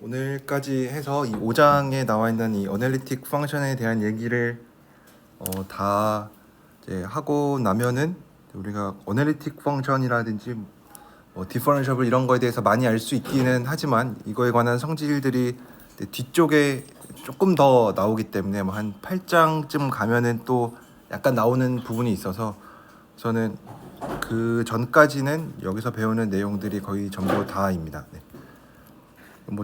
오늘까지 해서 이 5장에 나와 있는 이 어널리틱 펑션에 대한 얘기를 다 이제 하고 나면은 우리가 어널리틱 펑션이라든지 디퍼런셔블 이런 거에 대해서 많이 알 수 있기는 하지만 이거에 관한 성질들이 뒤쪽에 조금 더 나오기 때문에 한 8장쯤 가면은 또 약간 나오는 부분이 있어서 저는 그 전까지는 여기서 배우는 내용들이 거의 전부 다입니다. 네.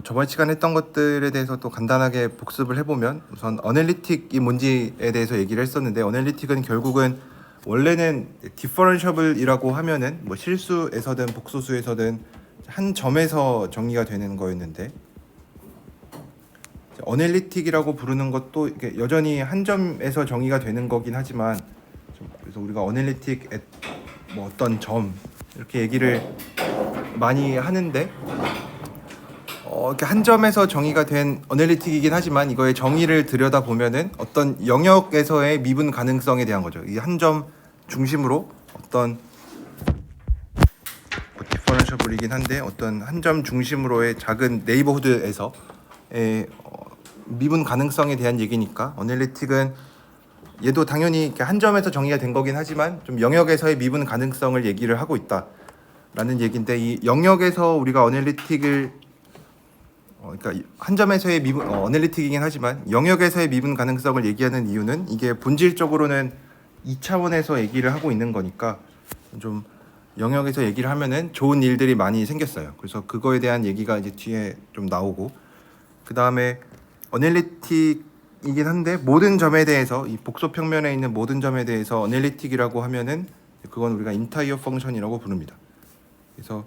저번 시간에 했던 것들에 대해서 또 간단하게 복습을 해보면 우선 어널리틱이 뭔지에 대해서 얘기를 했었는데, 어널리틱은 결국은 원래는 디퍼런셔블이라고 하면은 실수에서든 복소수에서든 한 점에서 정의가 되는 거였는데, 어널리틱이라고 부르는 것도 여전히 한 점에서 정의가 되는 거긴 하지만, 그래서 우리가 어널리틱 어떤 점 이렇게 얘기를 많이 하는데, 이렇게 한 점에서 정의가 된 어널리틱이긴 하지만 이거의 정의를 들여다 보면은 어떤 영역에서의 미분 가능성에 대한 거죠. 이 한 점 중심으로 어떤 디퍼런셔블이긴 한데 어떤 한 점 중심으로의 작은 네이버후드에서의 미분 가능성에 대한 얘기니까, 어널리틱은 얘도 당연히 이렇게 한 점에서 정의가 된 거긴 하지만 좀 영역에서의 미분 가능성을 얘기를 하고 있다라는 얘기인데, 이 영역에서 우리가 어널리틱을 그러니까 한 점에서의 미분 어널리틱이긴 하지만 영역에서의 미분 가능성을 얘기하는 이유는 이게 본질적으로는 2차원에서 얘기를 하고 있는 거니까 좀 영역에서 얘기를 하면은 좋은 일들이 많이 생겼어요. 그래서 그거에 대한 얘기가 이제 뒤에 좀 나오고, 그 다음에 어널리틱이긴 한데 모든 점에 대해서, 이 복소 평면에 있는 모든 점에 대해서 어널리틱이라고 하면은 그건 우리가 인타이어 펑션이라고 부릅니다. 그래서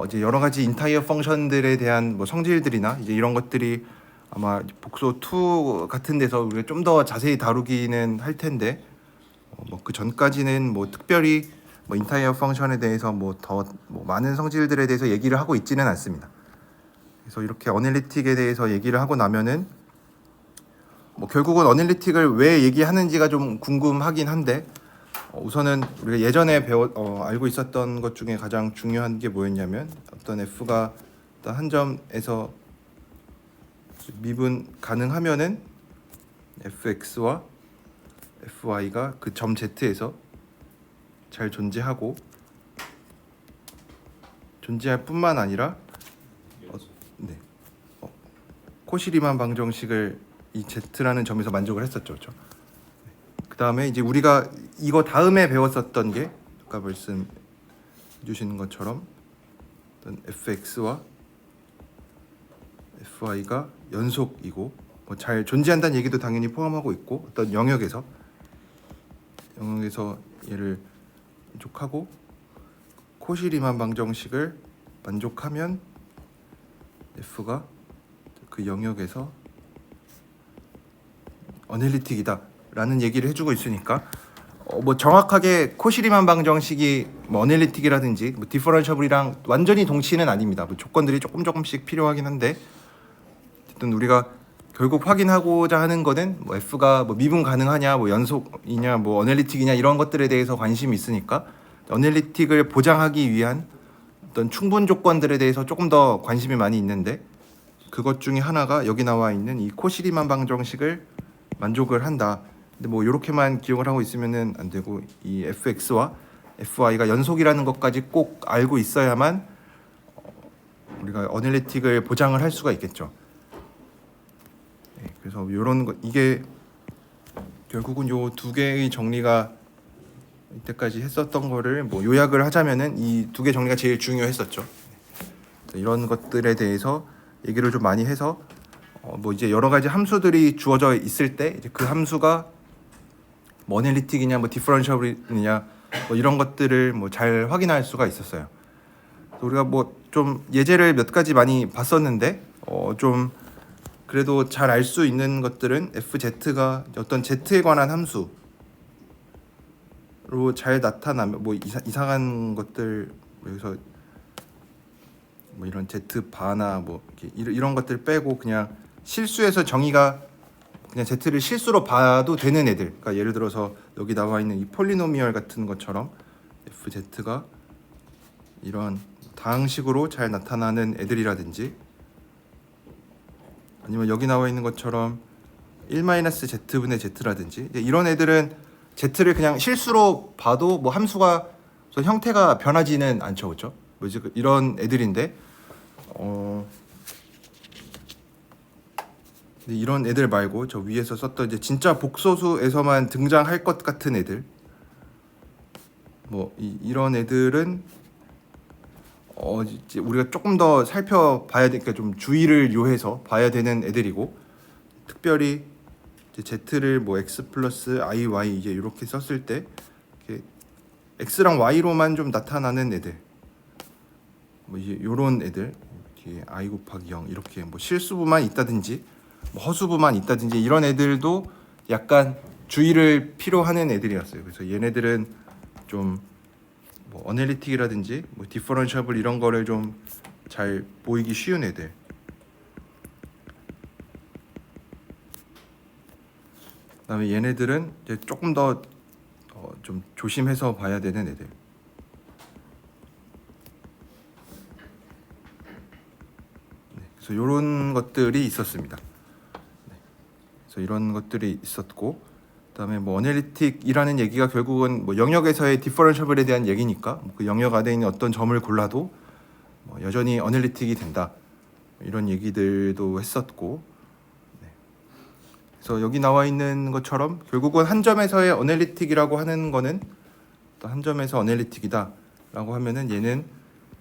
이제 여러 가지 인타이어 펑션들에 대한 성질들이나 이제 이런 것들이 아마 복소 2 같은 데서 우리가 좀 더 자세히 다루기는 할 텐데, 그 전까지는 특별히 인타이어 펑션에 대해서 더 많은 성질들에 대해서 얘기를 하고 있지는 않습니다. 그래서 이렇게 어널리틱에 대해서 얘기를 하고 나면은 결국은 어널리틱을 왜 얘기하는지가 좀 궁금하긴 한데, 우선은 우리가 예전에 알고 있었던 것 중에 가장 중요한 게 뭐였냐면, 어떤 f가 어떤 한 점에서 미분 가능하면은 fx와 fy가 그 점 z에서 잘 존재하고, 존재할 뿐만 아니라 코시리만 방정식을 이 z라는 점에서 만족을 했었죠. 그렇죠? 그 다음에 이제 우리가 이거 다음에 배웠었던 게 아까 말씀 주시는 것처럼 어떤 fx와 fy가 연속이고 잘 존재한다는 얘기도 당연히 포함하고 있고, 어떤 영역에서 얘를 만족하고 코시리만 방정식을 만족하면 f가 그 영역에서 어널리틱이다 라는 얘기를 해주고 있으니까, 정확하게 코시리만 방정식이 어널리틱이라든지 디퍼런셔블이랑 완전히 동치는 아닙니다. 조건들이 조금씩 필요하긴 한데, 어쨌든 우리가 결국 확인하고자 하는 거는 f가 미분 가능하냐, 연속이냐, 어널리틱이냐 이런 것들에 대해서 관심이 있으니까, 어널리틱을 보장하기 위한 어떤 충분 조건들에 대해서 조금 더 관심이 많이 있는데, 그것 중에 하나가 여기 나와 있는 이 코시리만 방정식을 만족을 한다. 근데 이렇게만 기억을 하고 있으면은 안 되고, 이 fx와 fy가 연속이라는 것까지 꼭 알고 있어야만 우리가 어널리틱을 보장을 할 수가 있겠죠. 네, 그래서 이런 거, 이게 결국은 요 두 개의 정리가 이때까지 했었던 거를 요약을 하자면은 이 두 개 정리가 제일 중요했었죠. 이런 것들에 대해서 얘기를 좀 많이 해서 이제 여러 가지 함수들이 주어져 있을 때 이제 그 함수가 어널리틱이냐 디퍼런셔블이냐 이런 것들을 잘 확인할 수가 있었어요. 우리가 좀 예제를 몇 가지 많이 봤었는데, 좀 그래도 잘 알 수 있는 것들은 fz가 어떤 z에 관한 함수로 잘 나타나면 이상한 것들, 여기서 이런 z바나 이런 것들 빼고 그냥 실수에서 정의가 그냥 z를 실수로 봐도 되는 애들, 그러니까 예를 들어서 여기 나와 있는 이 폴리노미얼 같은 것처럼 fz가 이런 다항식으로 잘 나타나는 애들이라든지, 아니면 여기 나와 있는 것처럼 1-z분의 z라든지 이런 애들은 z를 그냥 실수로 봐도 뭐 함수가 형태가 변하지는 않죠, 그렇죠? 뭐지 이런 애들인데 이런 애들 말고 저 위에서 썼던 이제 진짜 복소수에서만 등장할 것 같은 애들, 뭐 이런 애들은 이제 우리가 조금 더 살펴봐야 되니까 좀 주의를 요해서 봐야 되는 애들이고, 특별히 이제 z를 뭐 x 플러스 i y 이제 이렇게 썼을 때 이렇게 x랑 y로만 좀 나타나는 애들, 뭐 이제 요런 애들, 이렇게 i 곱하기 0 이렇게 뭐 실수부만 있다든지 뭐 허수부만 있다든지 이런 애들도 약간 주의를 필요하는 애들이었어요. 그래서 얘네들은 좀 뭐 어널리틱이라든지 뭐 디퍼런셔블 이런 거를 좀 잘 보이기 쉬운 애들. 그다음에 얘네들은 이제 조금 더 좀 조심해서 봐야 되는 애들. 그래서 이런 것들이 있었습니다. 그래서 이런 것들이 있었고, 그다음에 뭐 어널리틱이라는 얘기가 결국은 뭐 영역에서의 디퍼런셔블에 대한 얘기니까 그 영역 안에 있는 어떤 점을 골라도 뭐 여전히 어널리틱이 된다, 이런 얘기들도 했었고, 그래서 여기 나와 있는 것처럼 결국은 한 점에서의 어널리틱이라고 하는 거는 또 한 점에서 어널리틱이다라고 하면은 얘는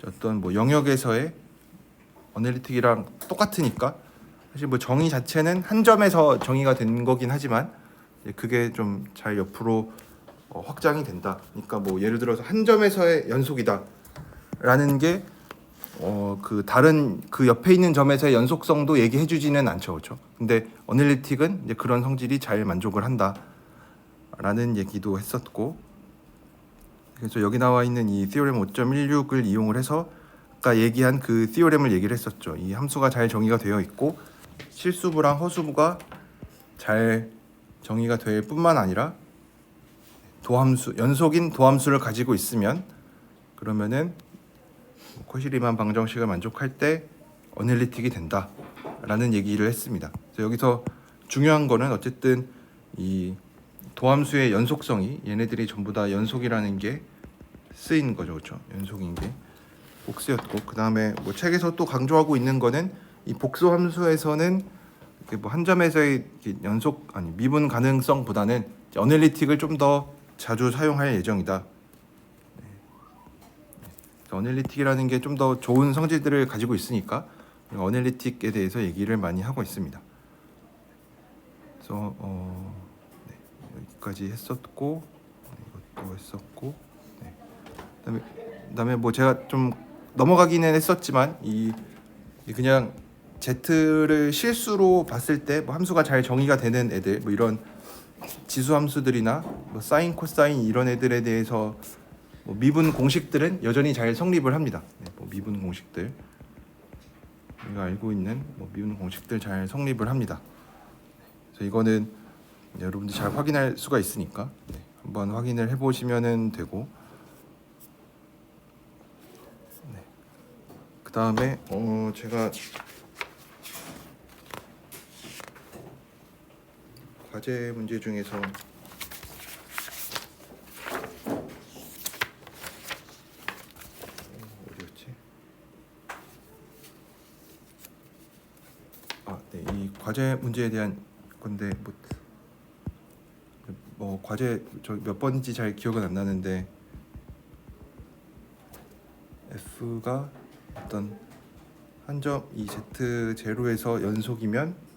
어떤 뭐 영역에서의 어널리틱이랑 똑같으니까 사실 뭐 정의 자체는 한 점에서 정의가 된 거긴 하지만 그게 좀 잘 옆으로 확장이 된다. 그러니까 뭐 예를 들어서 한 점에서의 연속이다라는 게 그 다른 그 옆에 있는 점에서의 연속성도 얘기해주지는 않죠, 그렇죠? 근데 어널리틱은 이제 그런 성질이 잘 만족을 한다라는 얘기도 했었고, 그래서 여기 나와 있는 이 theorem 5.16을 이용을 해서 아까 얘기한 그 theorem을 얘기를 했었죠. 이 함수가 잘 정의가 되어 있고 실수부랑 허수부가 잘 정의가 될 뿐만 아니라 도함수, 연속인 도함수를 가지고 있으면 그러면은 코시리만 방정식을 만족할 때 어널리틱이 된다라는 얘기를 했습니다. 그래서 여기서 중요한 거는 어쨌든 이 도함수의 연속성이 얘네들이 전부 다 연속이라는 게 쓰인 거죠, 그렇죠? 연속인 게 꼭 쓰였고, 그 다음에 뭐 책에서 또 강조하고 있는 거는 이 복수 함수에서는 뭐 한 점에서의 연속 아니 미분 가능성보다는 어널리틱을 좀 더 자주 사용할 예정이다. 어널리틱이라는 게 좀 더 좋은 성질들을 가지고 있으니까 어널리틱에 대해서 얘기를 많이 하고 있습니다. 그래서 여기까지 했었고, 이것도 했었고, 그다음에 뭐 제가 좀 넘어가기는 했었지만 이 그냥 Z를 실수로 봤을 때 뭐 함수가 잘 정의가 되는 애들, 뭐 이런 지수 함수들이나 뭐 사인, 코사인 이런 애들에 대해서 뭐 미분 공식들은 여전히 잘 성립을 합니다. 뭐 미분 공식들, 우리가 알고 있는 뭐 미분 공식들 잘 성립을 합니다. 그래서 이거는 여러분들 잘 확인할 수가 있으니까 한번 확인을 해보시면 되고, 그 다음에 제가 과제 문제 중에서 어디였지? 이 과제 문제에 대한 건데 뭐 과제 저 몇 번인지 잘 기억은 안 나는데 F가 어떤 한 점 이 Z 제로에서 연속이면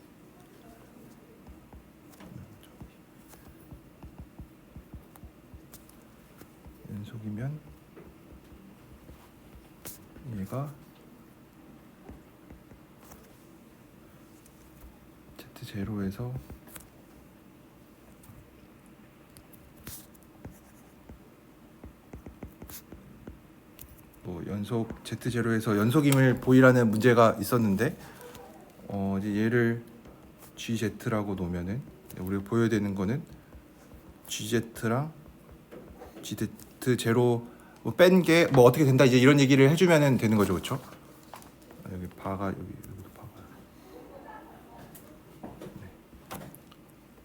얘가 Z 제로에서 뭐 연속 Z 제로에서 연속임을 보이라는 문제가 있었는데 이제 얘를 GZ라고 놓으면은 우리가 보여야 되는 거는 GZ랑 GZ 제로 뭐 뺀 게 뭐 어떻게 된다 이제 이런 얘기를 해주면 되는 거죠, 그렇죠? 여기 바가 여기도 바가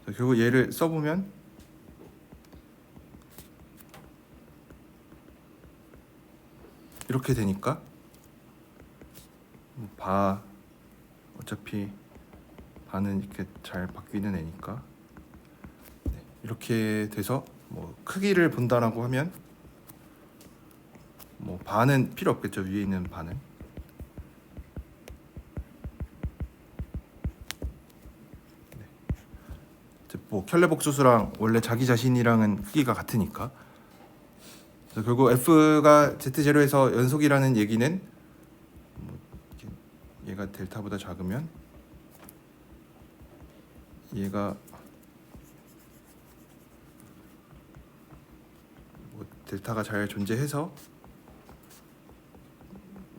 결국 얘를 써보면 이렇게 되니까 어차피 바는 이렇게 잘 바뀌는 애니까 이렇게 돼서 뭐 크기를 본다라고 하면 뭐 바는 필요 없겠죠. 위에 있는 바는. 뭐 켤레복수수랑 원래 자기 자신이랑은 크기가 같으니까. 그래서 결국 F가 Z0에서 연속이라는 얘기는 뭐 얘가 델타보다 작으면 얘가 뭐 델타가 잘 존재해서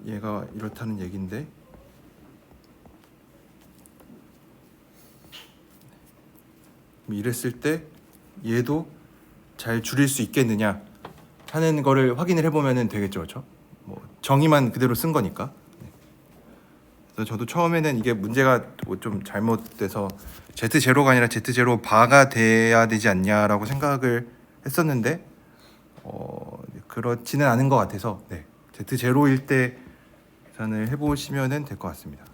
얘가 이렇다는 얘긴데, 이랬을 때 얘도 잘 줄일 수 있겠느냐 하는 거를 확인을 해보면 되겠죠, 그렇죠? 뭐 정의만 그대로 쓴 거니까. 그래서 저도 처음에는 이게 문제가 뭐 좀 잘못돼서 Z0가 아니라 Z0 바가 돼야 되지 않냐라고 생각을 했었는데 그렇지는 않은 것 같아서 Z0일 때 계산을 해보시면 될 것 같습니다.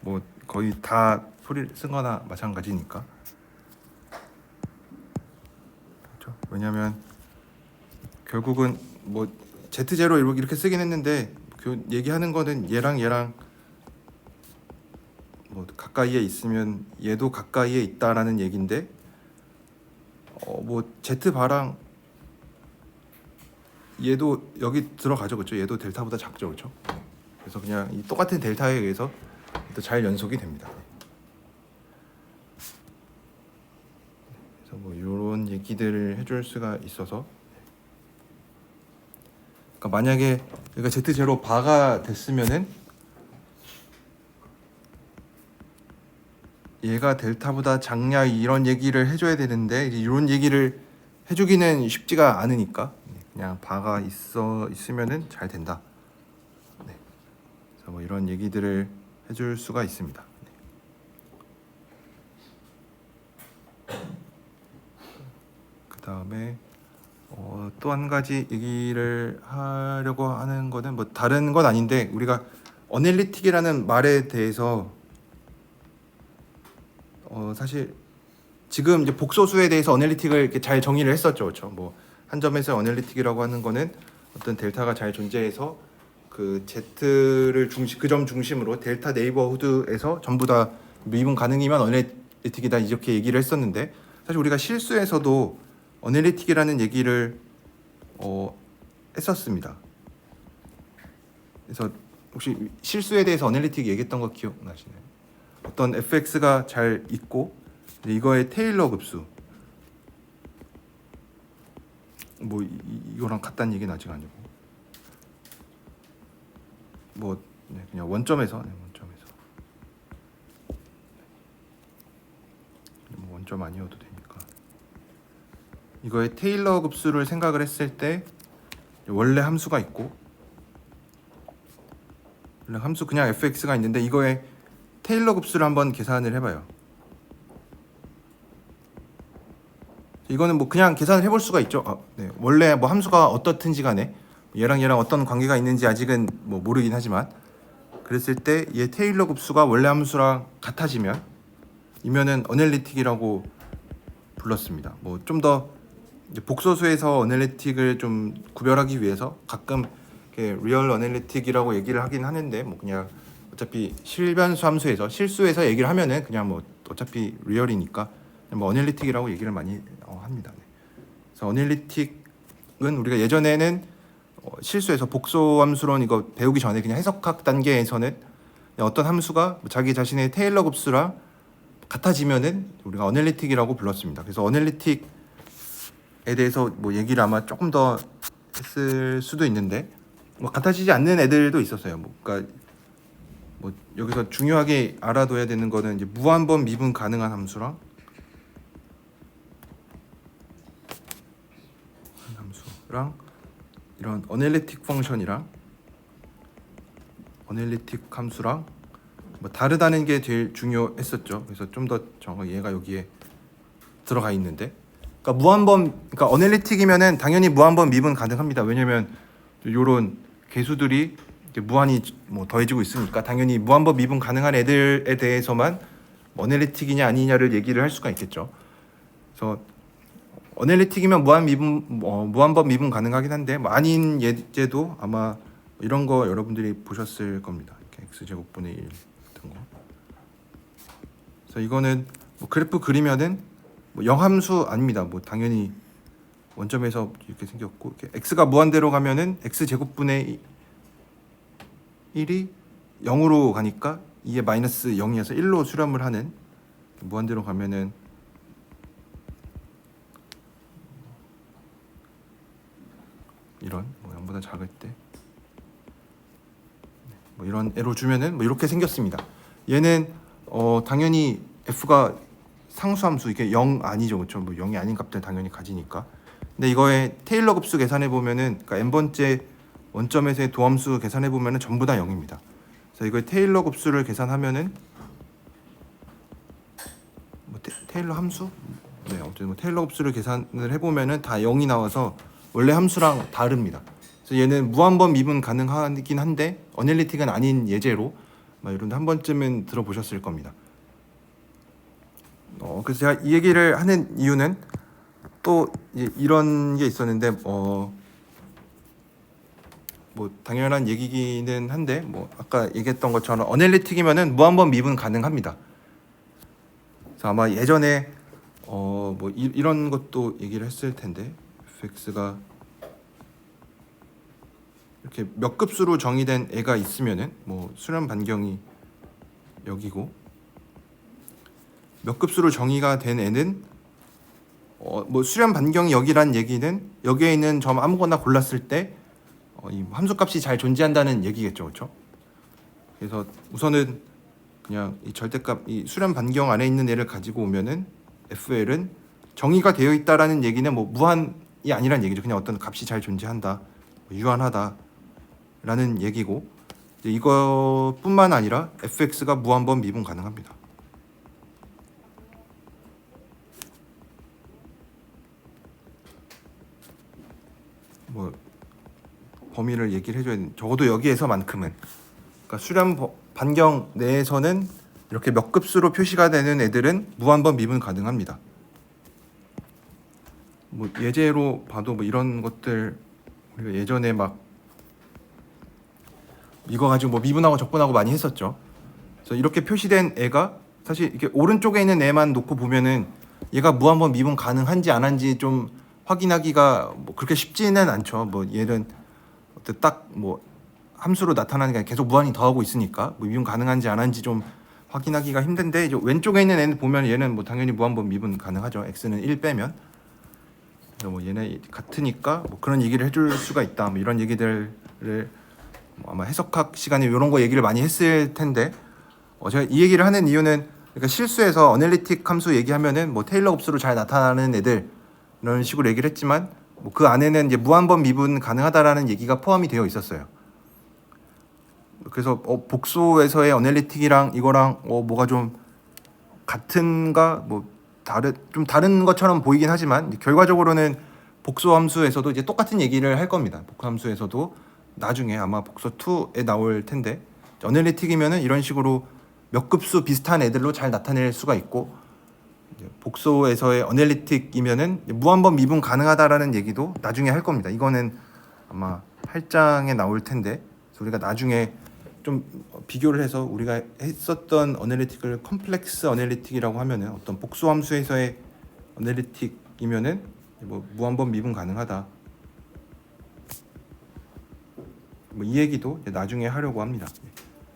뭐 거의 다 소리를 쓴 거나 마찬가지니까. 그렇죠? 왜냐면 결국은 뭐 Z0 이렇게 쓰긴 했는데 그 얘기하는 거는 얘랑 뭐 가까이에 있으면 얘도 가까이에 있다라는 얘긴데 뭐 Z 바랑 얘도 여기 들어가죠, 그렇죠? 얘도 델타보다 작죠, 그렇죠? 그래서 그냥 이 똑같은 델타에 의해서 또 잘 연속이 됩니다. 그래서 뭐 이런 얘기들을 해줄 수가 있어서, 그러니까 만약에 얘가 Z0 바가 됐으면은 얘가 델타보다 작냐 이런 얘기를 해줘야 되는데 이런 얘기를 해주기는 쉽지가 않으니까 그냥 바가 있으면은 잘 된다. 그래서 뭐 이런 얘기들을 해줄 수가 있습니다. 그 다음에 또 한 가지 얘기를 하려고 하는 거는 뭐 다른 건 아닌데, 우리가 어널리틱이라는 말에 대해서 사실 지금 이제 복소수에 대해서 어널리틱을 이렇게 잘 정의를 했었죠, 그렇죠? 뭐 한 점에서 어널리틱이라고 하는 거는 어떤 델타가 잘 존재해서 그 Z를 그 점 중심으로 델타 네이버후드에서 전부 다 미분 가능이면 어널리틱이다 이렇게 얘기를 했었는데, 사실 우리가 실수에서도 어널리틱이라는 얘기를 했었습니다. 그래서 혹시 실수에 대해서 어널리틱 얘기했던 거 기억나시나요? 어떤 fx가 잘 있고 이거의 테일러 급수, 뭐 이거랑 같다는 얘기는 아직 아니고 뭐 그냥 원점에서 뭐 원점 아니어도 되니까 이거의 테일러 급수를 생각을 했을 때 원래 함수가 있고, 원래 함수 그냥 fx가 있는데 이거의 테일러 급수를 한번 계산을 해봐요. 이거는 뭐 그냥 계산을 해볼 수가 있죠. 원래 뭐 함수가 어떻든지 간에 얘랑 어떤 관계가 있는지 아직은 뭐 모르긴 하지만, 그랬을 때 얘 테일러 급수가 원래 함수랑 같아지면 이면은 어널리틱이라고 불렀습니다. 뭐 좀 더 복소수에서 어널리틱을 좀 구별하기 위해서 가끔 리얼 어널리틱이라고 얘기를 하긴 하는데, 뭐 그냥 어차피 실변수 함수에서 실수에서 얘기를 하면은 그냥 뭐 어차피 리얼이니까 뭐 어널리틱이라고 얘기를 많이 합니다. 그래서 어널리틱은 우리가 예전에는 실수에서 복소 함수론 이거 배우기 전에 그냥 해석학 단계에서는 어떤 함수가 자기 자신의 테일러 급수랑 같아지면은 우리가 어널리틱이라고 불렀습니다. 그래서 어널리틱에 대해서 뭐 얘기를 아마 조금 더 했을 수도 있는데, 뭐 같아지지 않는 애들도 있었어요. 뭐 그러니까 뭐 여기서 중요하게 알아둬야 되는 거는 이제 무한번 미분 가능한 함수랑 이런 어널리틱 펑션이랑 어널리틱 함수랑 뭐 다르다는 게 제일 중요했었죠. 그래서 좀 더 얘가 여기에 들어가 있는데, 그러니까 무한번, 그러니까 어널리틱이면은 당연히 무한번 미분 가능합니다. 왜냐면 요런 개수들이 이렇게 무한히 뭐 더해지고 있으니까 당연히 무한번 미분 가능한 애들에 대해서만 어널리틱이냐 아니냐를 얘기를 할 수가 있겠죠. 그래서 어널리틱이면 무한번 미분 가능하긴 한데 뭐 아닌 예제도 아마 이런 거 여러분들이 보셨을 겁니다. 이렇게 x제곱분의 1 같은 거. 그래서 이거는 뭐 그래프 그리면은 뭐 영함수 아닙니다. 뭐 당연히 원점에서 이렇게 생겼고, 이렇게 x가 무한대로 가면은 x제곱분의 1이 0으로 가니까 이게 마이너스 0이어서 1로 수렴을 하는, 무한대로 가면은 이런 뭐 0보다 작을 때 뭐 이런 애로 주면은 뭐 이렇게 생겼습니다. 얘는 당연히 f가 상수함수, 이게 0 아니죠, 그렇죠? 뭐 0이 아닌 값들 당연히 가지니까. 근데 이거의 테일러 급수 계산해 보면은, 그러니까 n번째 원점에서의 도함수 계산해 보면은 전부 다 0입니다. 그래서 이거의 테일러 급수를 계산하면은 뭐 테일러 함수? 네, 어쨌든 뭐 테일러 급수를 계산을 해 보면은 다 0이 나와서 원래 함수랑 다릅니다. 그래서 얘는 무한번 미분 가능하긴 한데 어널리틱은 아닌 예제로 이런 한 번쯤은 들어보셨을 겁니다. 그래서 제가 이 얘기를 하는 이유는 또 이런 게 있었는데 뭐 당연한 얘기기는 한데 뭐 아까 얘기했던 것처럼 어널리틱이면은 무한번 미분 가능합니다. 그래서 아마 예전에 뭐 이런 것도 얘기를 했을 텐데, fx가 이렇게 몇 급수로 정의된 애가 있으면은 뭐 수렴 반경이 여기고, 몇 급수로 정의가 된 애는 뭐 수렴 반경이 여기란 얘기는 여기에 있는 점 아무거나 골랐을 때 이 함수값이 잘 존재한다는 얘기겠죠, 그렇죠? 그래서 우선은 그냥 이 절대값, 이 수렴 반경 안에 있는 애를 가지고 오면은 FL은 정의가 되어 있다라는 얘기는 뭐 무한이 아니란 얘기죠. 그냥 어떤 값이 잘 존재한다, 유한하다라는 얘기고, 이것뿐만 아니라 fx가 무한번 미분 가능합니다. 뭐 범위를 얘기를 해줘야 되는, 적어도 여기에서만큼은, 그러니까 수렴 반경 내에서는 이렇게 몇 급수로 표시가 되는 애들은 무한번 미분 가능합니다. 뭐 예제로 봐도 뭐 이런 것들 우리가 예전에 막 이거 가지고 뭐 미분하고 적분하고 많이 했었죠. 그래서 이렇게 표시된 애가 사실 이렇게 오른쪽에 있는 애만 놓고 보면은 얘가 무한번 미분 가능한지 안 한지 좀 확인하기가 뭐 그렇게 쉽지는 않죠. 뭐 얘는 딱 뭐 함수로 나타나는 게 계속 무한히 더하고 있으니까 뭐 미분 가능한지 안 한지 좀 확인하기가 힘든데, 이제 왼쪽에 있는 애는 보면 얘는 뭐 당연히 무한번 미분 가능하죠. x는 1 빼면. 그래서 뭐 얘네 같으니까 뭐 그런 얘기를 해줄 수가 있다. 뭐 이런 얘기들을 뭐 아마 해석학 시간에 이런 거 얘기를 많이 했을 텐데, 제가 이 얘기를 하는 이유는, 그러니까 실수에서 어널리틱 함수 얘기하면은 뭐 테일러 흡수로 잘 나타나는 애들 이런 식으로 얘기를 했지만 뭐 그 안에는 이제 무한번 미분 가능하다라는 얘기가 포함이 되어 있었어요. 그래서 복소에서의 어널리틱이랑 이거랑 뭐가 좀 같은가, 뭐 좀 다른 것처럼 보이긴 하지만 결과적으로는 복소 함수에서도 이제 똑같은 얘기를 할 겁니다. 복소 함수에서도 나중에 아마 복소 2에 나올 텐데, 어널리틱이면은 이런 식으로 몇 급수 비슷한 애들로 잘 나타낼 수가 있고, 복소에서의 어널리틱이면은 무한번 미분 가능하다라는 얘기도 나중에 할 겁니다. 이거는 아마 8장에 나올 텐데, 그래서 우리가 나중에 좀 비교를 해서 우리가 했었던 어널리틱을 컴플렉스 어널리틱이라고 하면은 어떤 복수 함수에서의 어널리틱이면은 뭐 무한번 미분 가능하다, 뭐 이 얘기도 나중에 하려고 합니다.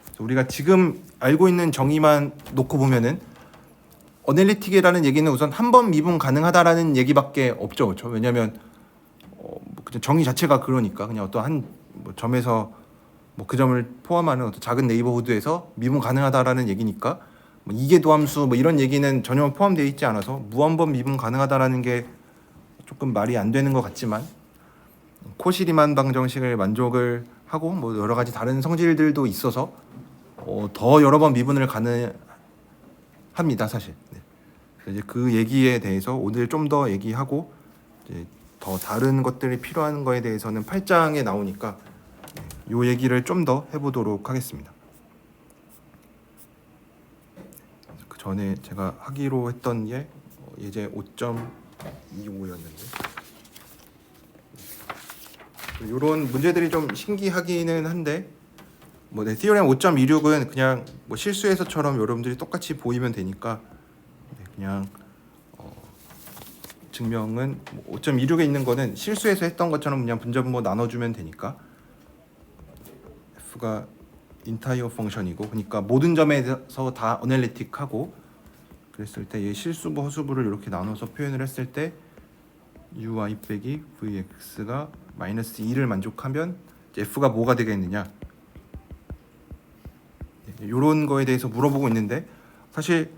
그래서 우리가 지금 알고 있는 정의만 놓고 보면은 어널리틱이라는 얘기는 우선 한 번 미분 가능하다라는 얘기밖에 없죠, 그렇죠? 왜냐하면 그냥 정의 자체가 그러니까 그냥 어떤 한 점에서 뭐 그 점을 포함하는 어떤 작은 네이버후드에서 미분 가능하다라는 얘기니까 뭐 이계 도함수 뭐 이런 얘기는 전혀 포함되어 있지 않아서 무한번 미분 가능하다라는 게 조금 말이 안 되는 것 같지만, 코시리만 방정식을 만족을 하고 뭐 여러 가지 다른 성질들도 있어서 더 여러 번 미분을 가능합니다, 사실. 네. 이제 그 얘기에 대해서 오늘 좀 더 얘기하고 이제 더 다른 것들이 필요한 거에 대해서는 8장에 나오니까 요 얘기를 좀 더 해보도록 하겠습니다. 그 전에 제가 하기로 했던 게 예제 5.25였는데 이런 문제들이 좀 신기하기는 한데 뭐 네, 티어렘 5.26은 그냥 뭐 실수에서처럼 여러분들이 똑같이 보이면 되니까 그냥 증명은 5.26에 있는 거는 실수에서 했던 것처럼 그냥 분자분모 나눠주면 되니까 f가 인타이어 펑션이고 그러니까 모든 점에서 다 어널리틱하고 그랬을 때 이 실수부 허수부를 이렇게 나눠서 표현을 했을 때 uy 빼기 vx가 마이너스 2를 만족하면 f가 뭐가 되겠느냐 이런 거에 대해서 물어보고 있는데 사실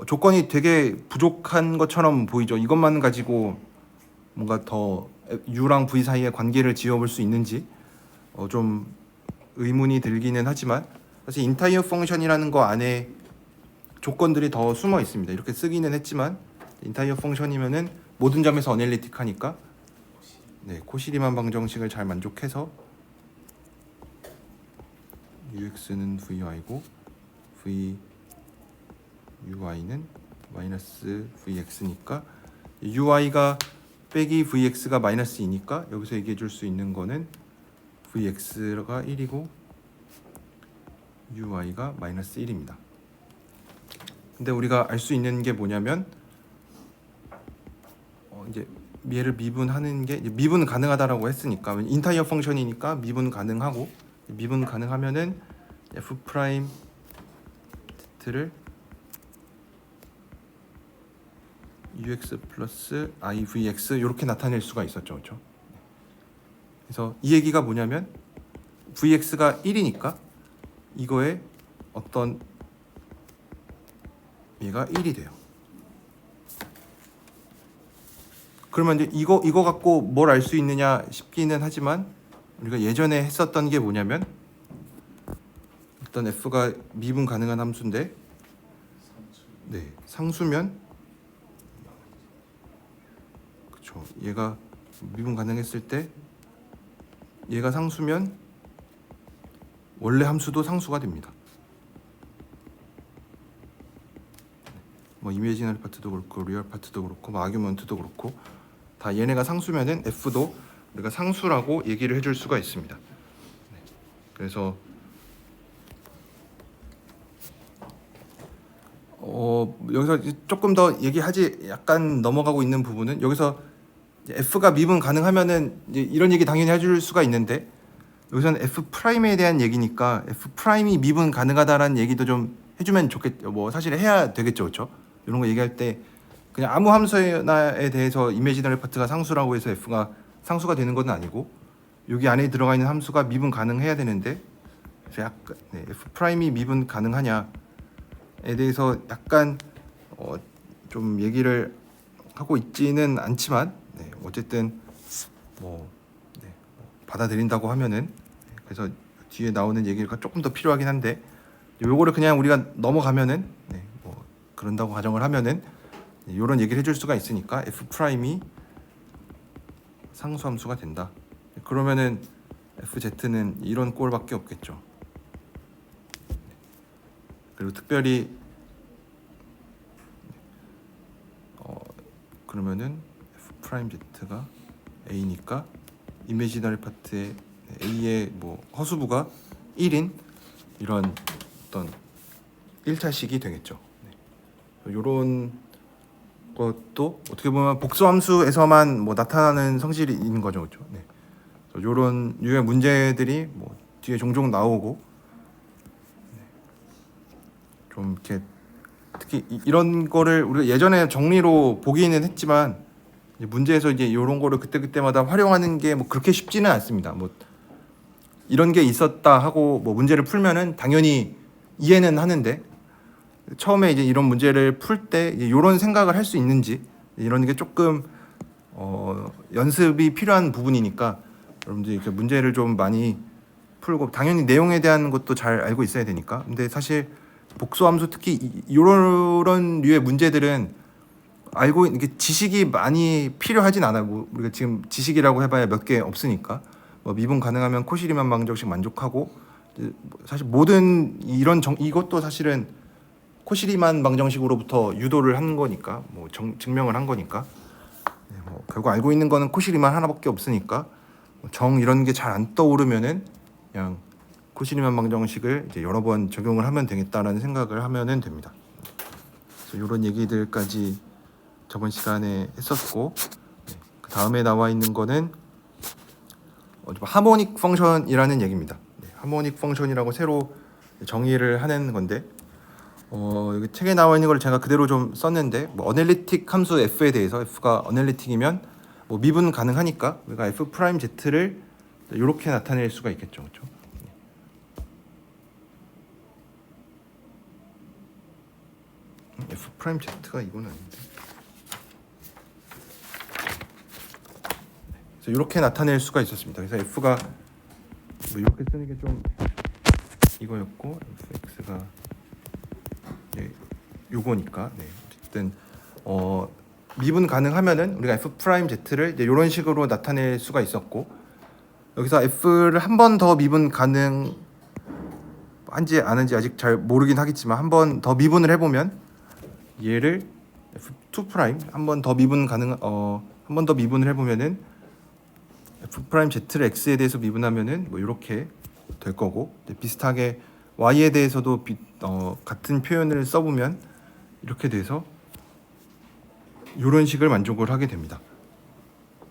조건이 되게 부족한 것처럼 보이죠. 이것만 가지고 뭔가 더 u랑 v 사이의 관계를 지어볼 수 있는지 좀 의문이 들기는 하지만 사실 인타이어 펑션이라는 거 안에 조건들이 더 숨어 있습니다. 이렇게 쓰기는 했지만 인타이어 펑션이면은 모든 점에서 어널리틱하니까 코시리만 방정식을 잘 만족해서 ux는 vy고 uy는 마이너스 vx니까 uy가 빼기 vx가 마이너스 2니까 여기서 얘기해 줄 수 있는 거는 vx가 1이고 uy가 마이너스 1입니다. 근데 우리가 알 수 있는 게 뭐냐면 이제 얘를 미분하는 게 미분 가능하다라고 했으니까 인타이어 펑션이니까 미분 가능하고 미분 가능하면은 f 프라임 z를 ux 플러스 ivx 이렇게 나타낼 수가 있었죠, 그렇죠? 그래서 이 얘기가 뭐냐면 vx가 1이니까 이거에 어떤 얘가 1이 돼요. 그러면 이제 이거 갖고 뭘 알 수 있느냐 싶기는 하지만 우리가 예전에 했었던 게 뭐냐면 일단 f가 미분 가능한 함수인데 상수면 그렇죠. 얘가 미분 가능했을 때 얘가 상수면 원래 함수도 상수가 됩니다. 뭐 이미지널 파트도 그렇고 리얼 파트도 그렇고 뭐 아규먼트도 그렇고 다 얘네가 상수면은 f도 우리가 상수라고 얘기를 해줄 수가 있습니다. 그래서 여기서 조금 더 얘기하지 약간 넘어가고 있는 부분은 여기서 f가 미분 가능하면은 이제 이런 얘기 당연히 해줄 수가 있는데 여기서는 f 프라임에 대한 얘기니까 f 프라임이 미분 가능하다라는 얘기도 좀 해주면 좋겠죠. 뭐 사실 해야 되겠죠, 그렇죠? 이런 거 얘기할 때 그냥 아무 함수에 대해서 이미지너리 파트가 상수라고 해서 f가 상수가 되는 건 아니고 여기 안에 들어가 있는 함수가 미분 가능해야 되는데 약간 f 프라임이 미분 가능하냐에 대해서 약간 좀 얘기를 하고 있지는 않지만 어쨌든 뭐 받아들인다고 하면은 그래서 뒤에 나오는 얘기가 조금 더 필요하긴 한데 요거를 그냥 우리가 넘어가면은 뭐 그런다고 가정을 하면은 이런 얘기를 해줄 수가 있으니까 f 프라임이 상수함수가 된다. 그러면은 fz는 이런 꼴밖에 없겠죠. 그리고 특별히 그러면은 f 프라임 z가 a니까 이미지너리 파트의 a의 뭐 허수부가 1인 이런 어떤 1차식이 되겠죠. 이런 것도 어떻게 보면 복수함수에서만 뭐 나타나는 성질이 있는 거죠, 그렇죠? 이런 유의 문제들이 뭐 뒤에 종종 나오고 좀 이렇게 특히 이런 거를 우리가 예전에 정리로 보기는 했지만 문제에서 이제 이런 거를 그때마다 활용하는 게 뭐 그렇게 쉽지는 않습니다. 뭐 이런 게 있었다 하고 뭐 문제를 풀면은 당연히 이해는 하는데 처음에 이제 이런 문제를 풀 때 이런 생각을 할 수 있는지 이런 게 조금 연습이 필요한 부분이니까 여러분들이 이렇게 문제를 좀 많이 풀고 당연히 내용에 대한 것도 잘 알고 있어야 되니까. 근데 사실 복수함수 특히 이런 류의 문제들은 알고 이게 지식이 많이 필요하진 않아요. 뭐 우리가 지금 지식이라고 해봐야 몇 개 없으니까. 뭐 미분 가능하면 코시리만 방정식 만족하고 사실 모든 이것도 사실은 코시리만 방정식으로부터 유도를 한 거니까 뭐 증명을 한 거니까 뭐 결국 알고 있는 거는 코시리만 하나밖에 없으니까 정 이런 게 잘 안 떠오르면은 그냥 코시리만 방정식을 이제 여러 번 적용을 하면 되겠다라는 생각을 하면은 됩니다. 그래서 이런 얘기들까지 저번 시간에 했었고 그 다음에 나와 있는 거는 하모닉 펑션이라는 얘기입니다. 하모닉 펑션이라고 새로 정의를 하는 건데 여기 책에 나와 있는 걸 제가 그대로 좀 썼는데 뭐 어널리틱 함수 f에 대해서 f가 어널리틱이면 뭐 미분 가능하니까 우리가 f 프라임 z를 이렇게 나타낼 수가 있겠죠, 그렇죠? f 프라임 z가 이건 아닌데. 그래서 이렇게 나타낼 수가 있었습니다. 그래서 f가 뭐 이렇게 쓰는 게 좀 이거였고 fx가 요거니까 어쨌든 미분 가능하면은 우리가 f 프라임 z를 이제 이런 식으로 나타낼 수가 있었고 여기서 f를 한 번 더 미분 가능한지 아닌지 아직 잘 모르긴 하겠지만 한 번 더 미분을 해보면 얘를 f2 프라임 한 번 더 미분 가능 한 번 더 미분을 해보면은 f 프라임 z를 x에 대해서 미분하면은 뭐 이렇게 될 거고 비슷하게 y에 대해서도 같은 표현을 써보면 이렇게 돼서 이런 식을 만족을 하게 됩니다.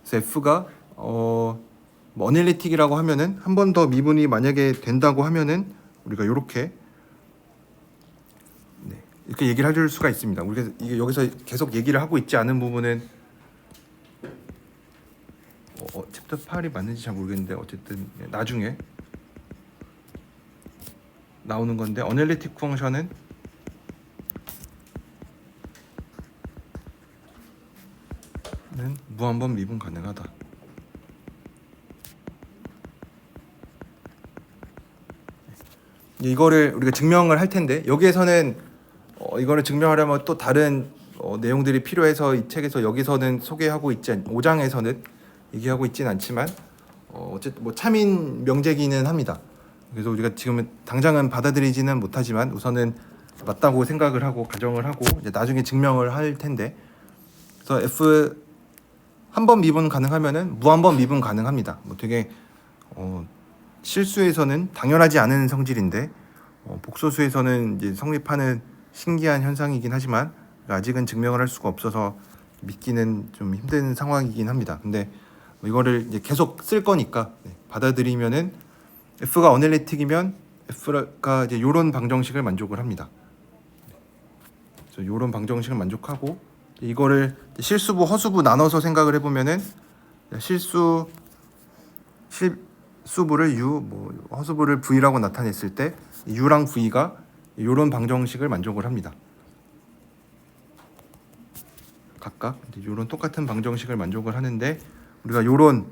그래서 f가 뭐 어널리틱이라고 하면은 한 번 더 미분이 만약에 된다고 하면은 우리가 이렇게 이렇게 얘기를 해줄 수가 있습니다. 우리가 이게 여기서 계속 얘기를 하고 있지 않은 부분은 챕터 8이 맞는지 잘 모르겠는데 어쨌든 나중에 나오는 건데 어널리틱 펑션은 무한번 미분 가능하다. 이거를 우리가 증명을 할 텐데 여기에서는 이거를 증명하려면 또 다른 내용들이 필요해서 이 책에서 여기서는 소개하고 있지 5장에서는 얘기하고 있지는 않지만 어쨌든 뭐 참인 명제기는 합니다. 그래서 우리가 지금은 당장은 받아들이지는 못하지만 우선은 맞다고 생각을 하고 가정을 하고 이제 나중에 증명을 할 텐데 그래서 f 한 번 미분 가능하면은 무한번 미분 가능합니다. 뭐 되게 실수에서는 당연하지 않은 성질인데 복소수에서는 이제 성립하는 신기한 현상이긴 하지만 아직은 증명을 할 수가 없어서 믿기는 좀 힘든 상황이긴 합니다. 근데 이거를 이제 계속 쓸 거니까 받아들이면은 f가 어널리틱이면 f가 이제 요런 방정식을 만족을 합니다. 그래서 요런 방정식을 만족하고 이거를 실수부 허수부 나눠서 생각을 해보면은 실수부를 u 뭐 허수부를 v라고 나타냈을 때 u랑 v가 요런 방정식을 만족을 합니다. 각각 요런 똑같은 방정식을 만족을 하는데 우리가 요런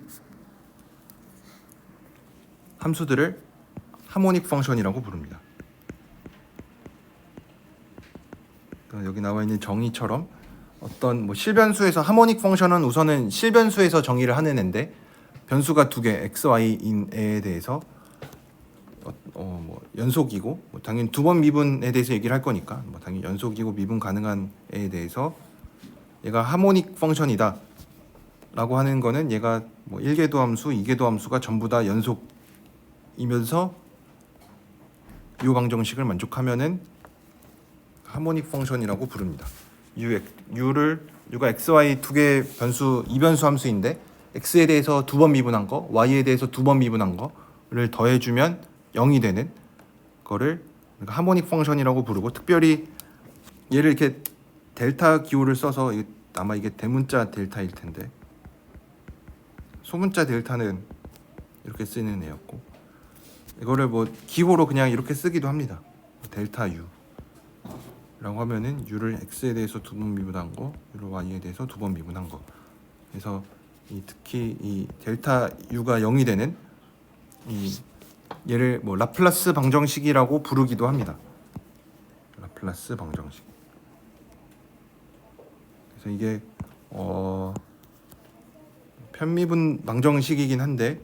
함수들을 하모닉 펑션이라고 부릅니다. 그러니까 여기 나와 있는 정의처럼 어떤 뭐 실변수에서 하모닉 펑션은 우선은 실변수에서 정의를 하는 애인데 변수가 두 개 x, y인 애에 대해서 뭐 연속이고 뭐 당연히 두 번 미분에 대해서 얘기를 할 거니까 뭐 당연히 연속이고 미분 가능한 애에 대해서 얘가 하모닉 펑션이다 라고 하는 거는 얘가 뭐 1궤도 함수, 2궤도 함수가 전부 다 연속이면서 이 방정식을 만족하면은 하모닉 펑션이라고 부릅니다. u가 x, y 두 개 변수 이변수 함수인데 x에 대해서 두 번 미분한 거, y에 대해서 두 번 미분한 거를 더해주면 0이 되는 거를 하모닉 펑션이라고 부르고 특별히 얘를 이렇게 델타 기호를 써서 아마 이게 대문자 델타일 텐데 소문자 델타는 이렇게 쓰는 애였고 이거를 뭐 기호로 그냥 이렇게 쓰기도 합니다. 델타 u 라고 하면은 u를 x에 대해서 두 번 미분한 거, u를 y에 대해서 두 번 미분한 거. 그래서 특히 이 델타 u가 0이 되는 이 얘를 뭐 라플라스 방정식이라고 부르기도 합니다. 라플라스 방정식. 그래서 이게 편미분 방정식이긴 한데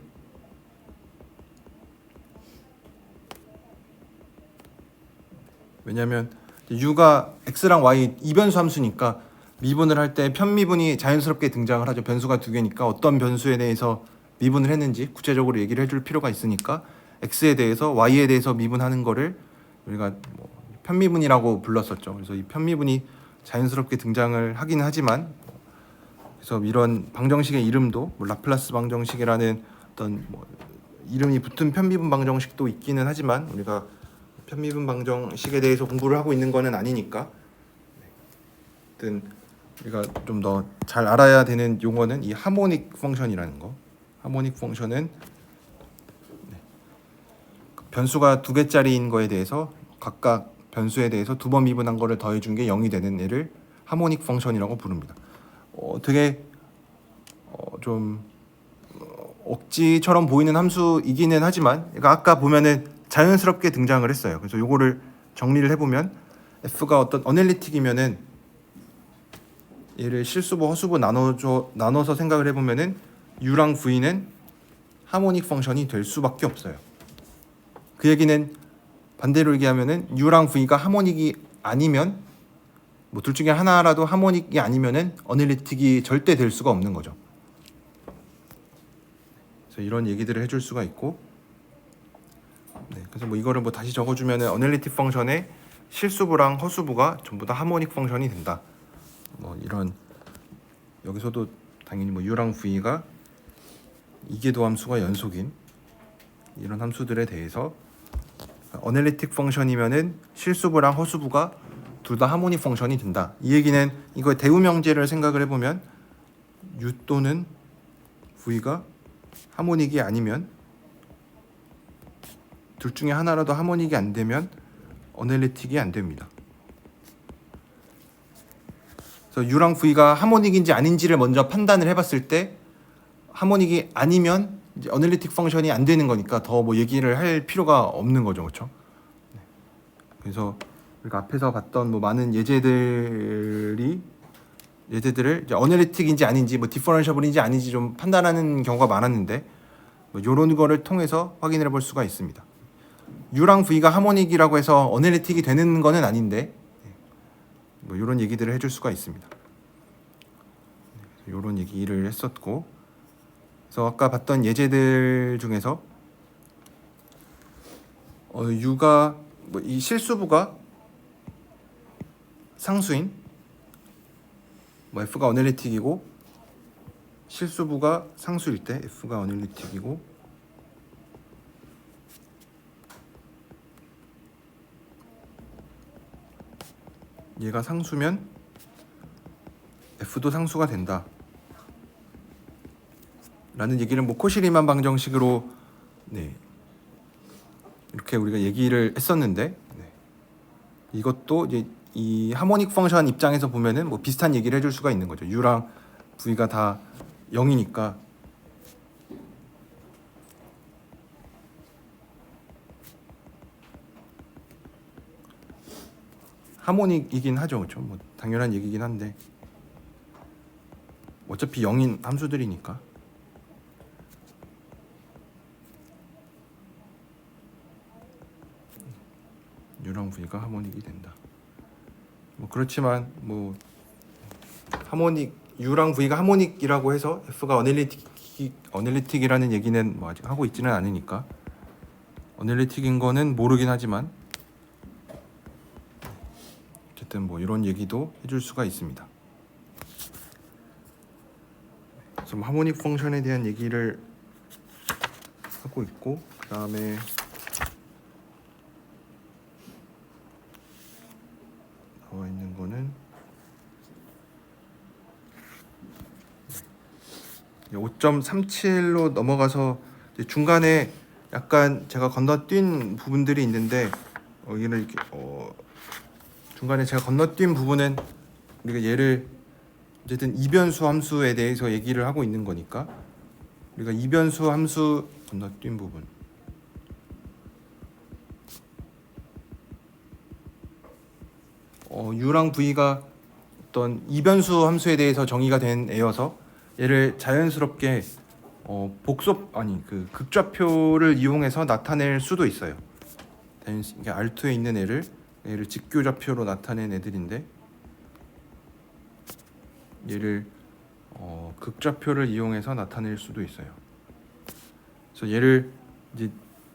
왜냐하면 u가 x랑 y 이변수 함수니까 미분을 할 때 편미분이 자연스럽게 등장을 하죠. 변수가 두 개니까 어떤 변수에 대해서 미분을 했는지 구체적으로 얘기를 해줄 필요가 있으니까 x에 대해서 y에 대해서 미분하는 거를 우리가 뭐 편미분이라고 불렀었죠. 그래서 이 편미분이 자연스럽게 등장을 하긴 하지만 그래서 이런 방정식의 이름도 뭐 라플라스 방정식이라는 어떤 뭐 이름이 붙은 편미분 방정식도 있기는 하지만 우리가 편미분 방정식에 대해서 공부를 하고 있는 거는 아니니까 하여튼 우리가 좀 더 잘 알아야 되는 용어는 이 하모닉 펑션이라는 거. 하모닉 펑션은 변수가 두 개짜리인 거에 대해서 각각 변수에 대해서 두 번 미분한 거를 더해준 게 0이 되는 애를 하모닉 펑션이라고 부릅니다. 되게 좀 억지처럼 보이는 함수이기는 하지만 그러니까 아까 보면은 자연스럽게 등장을 했어요. 그래서 요거를 정리를 해보면 f가 어떤 어널리틱이면은 얘를 실수부 허수부 나눠서 생각을 해보면은 u랑 v는 하모닉 펑션이 될 수밖에 없어요. 그 얘기는 반대로 얘기하면은 u랑 v가 하모닉이 아니면 뭐 둘 중에 하나라도 하모닉이 아니면은 어널리틱이 절대 될 수가 없는 거죠. 그래서 이런 얘기들을 해줄 수가 있고, 그래서 뭐 이거를 뭐 다시 적어주면은 어널리틱 펑션의 실수부랑 허수부가 전부 다 하모닉 펑션이 된다. 뭐 이런 여기서도 당연히 뭐 u랑 v가 이계도 함수가 연속인 이런 함수들에 대해서 어널리틱 펑션이면은 실수부랑 허수부가 둘 다 하모닉 펑션이 된다. 이 얘기는 이거 대우명제를 생각을 해보면 u 또는 v가 하모닉이 아니면 둘 중에 하나라도 하모닉이 안 되면 어널리틱이 안 됩니다. 그래서 u랑 v가 하모닉인지 아닌지를 먼저 판단을 해봤을 때 하모닉이 아니면 이제 어널리틱 펑션이 안 되는 거니까 더 뭐 얘기를 할 필요가 없는 거죠, 그렇죠? 그래서 우리가 앞에서 봤던 뭐 많은 예제들을 이제 어널리틱인지 아닌지 뭐 디퍼런셔블인지 아닌지 좀 판단하는 경우가 많았는데 뭐 이런 거를 통해서 확인해 볼 수가 있습니다. u랑 v가 하모닉이라고 해서 어널리틱이 되는 거는 아닌데 뭐 이런 얘기들을 해줄 수가 있습니다. 이런 얘기를 했었고, 그래서 아까 봤던 예제들 중에서 u가 뭐 이 실수부가 상수인 뭐 f가 어널리틱이고 실수부가 상수일 때 f가 어널리틱이고 얘가 상수면 f도 상수가 된다 라는 얘기를 뭐 코시리만 방정식으로 이렇게 우리가 얘기를 했었는데 이것도 이제 이 하모닉 펑션 입장에서 보면은 뭐 비슷한 얘기를 해줄 수가 있는 거죠. u랑 v가 다 0이니까 하모닉이긴 하죠, 그렇죠? 뭐 당연한 얘기긴 한데 어차피 0인 함수들이니까. u랑 v가 하모닉이 된다. 뭐 그렇지만 뭐 하모닉 u랑 v가 하모닉이라고 해서 f가 어널리틱이라는 얘기는 뭐 아직 하고 있지는 않으니까 어널리틱인 거는 모르긴 하지만 어쨌든 뭐 이런 얘기도 해줄 수가 있습니다. 그래서 뭐 하모닉 펑션에 대한 얘기를 하고 있고 그 다음에 나와 있는 거는 5.37로 넘어가서 중간에 약간 제가 건너뛴 부분들이 있는데 여기는 이렇게 중간에 제가 건너뛴 부분은 우리가 얘를 어쨌든 이변수 함수에 대해서 얘기를 하고 있는 거니까 우리가 이변수 함수 건너뛴 부분 u랑 v가 어떤 이변수 함수에 대해서 정의가 된 애여서 얘를 자연스럽게 그 극좌표를 이용해서 나타낼 수도 있어요. 이게 R2에 있는 애를 직교좌표로 나타낸 애들인데 얘를 극좌표를 이용해서 나타낼 수도 있어요. 그래서 얘를 이제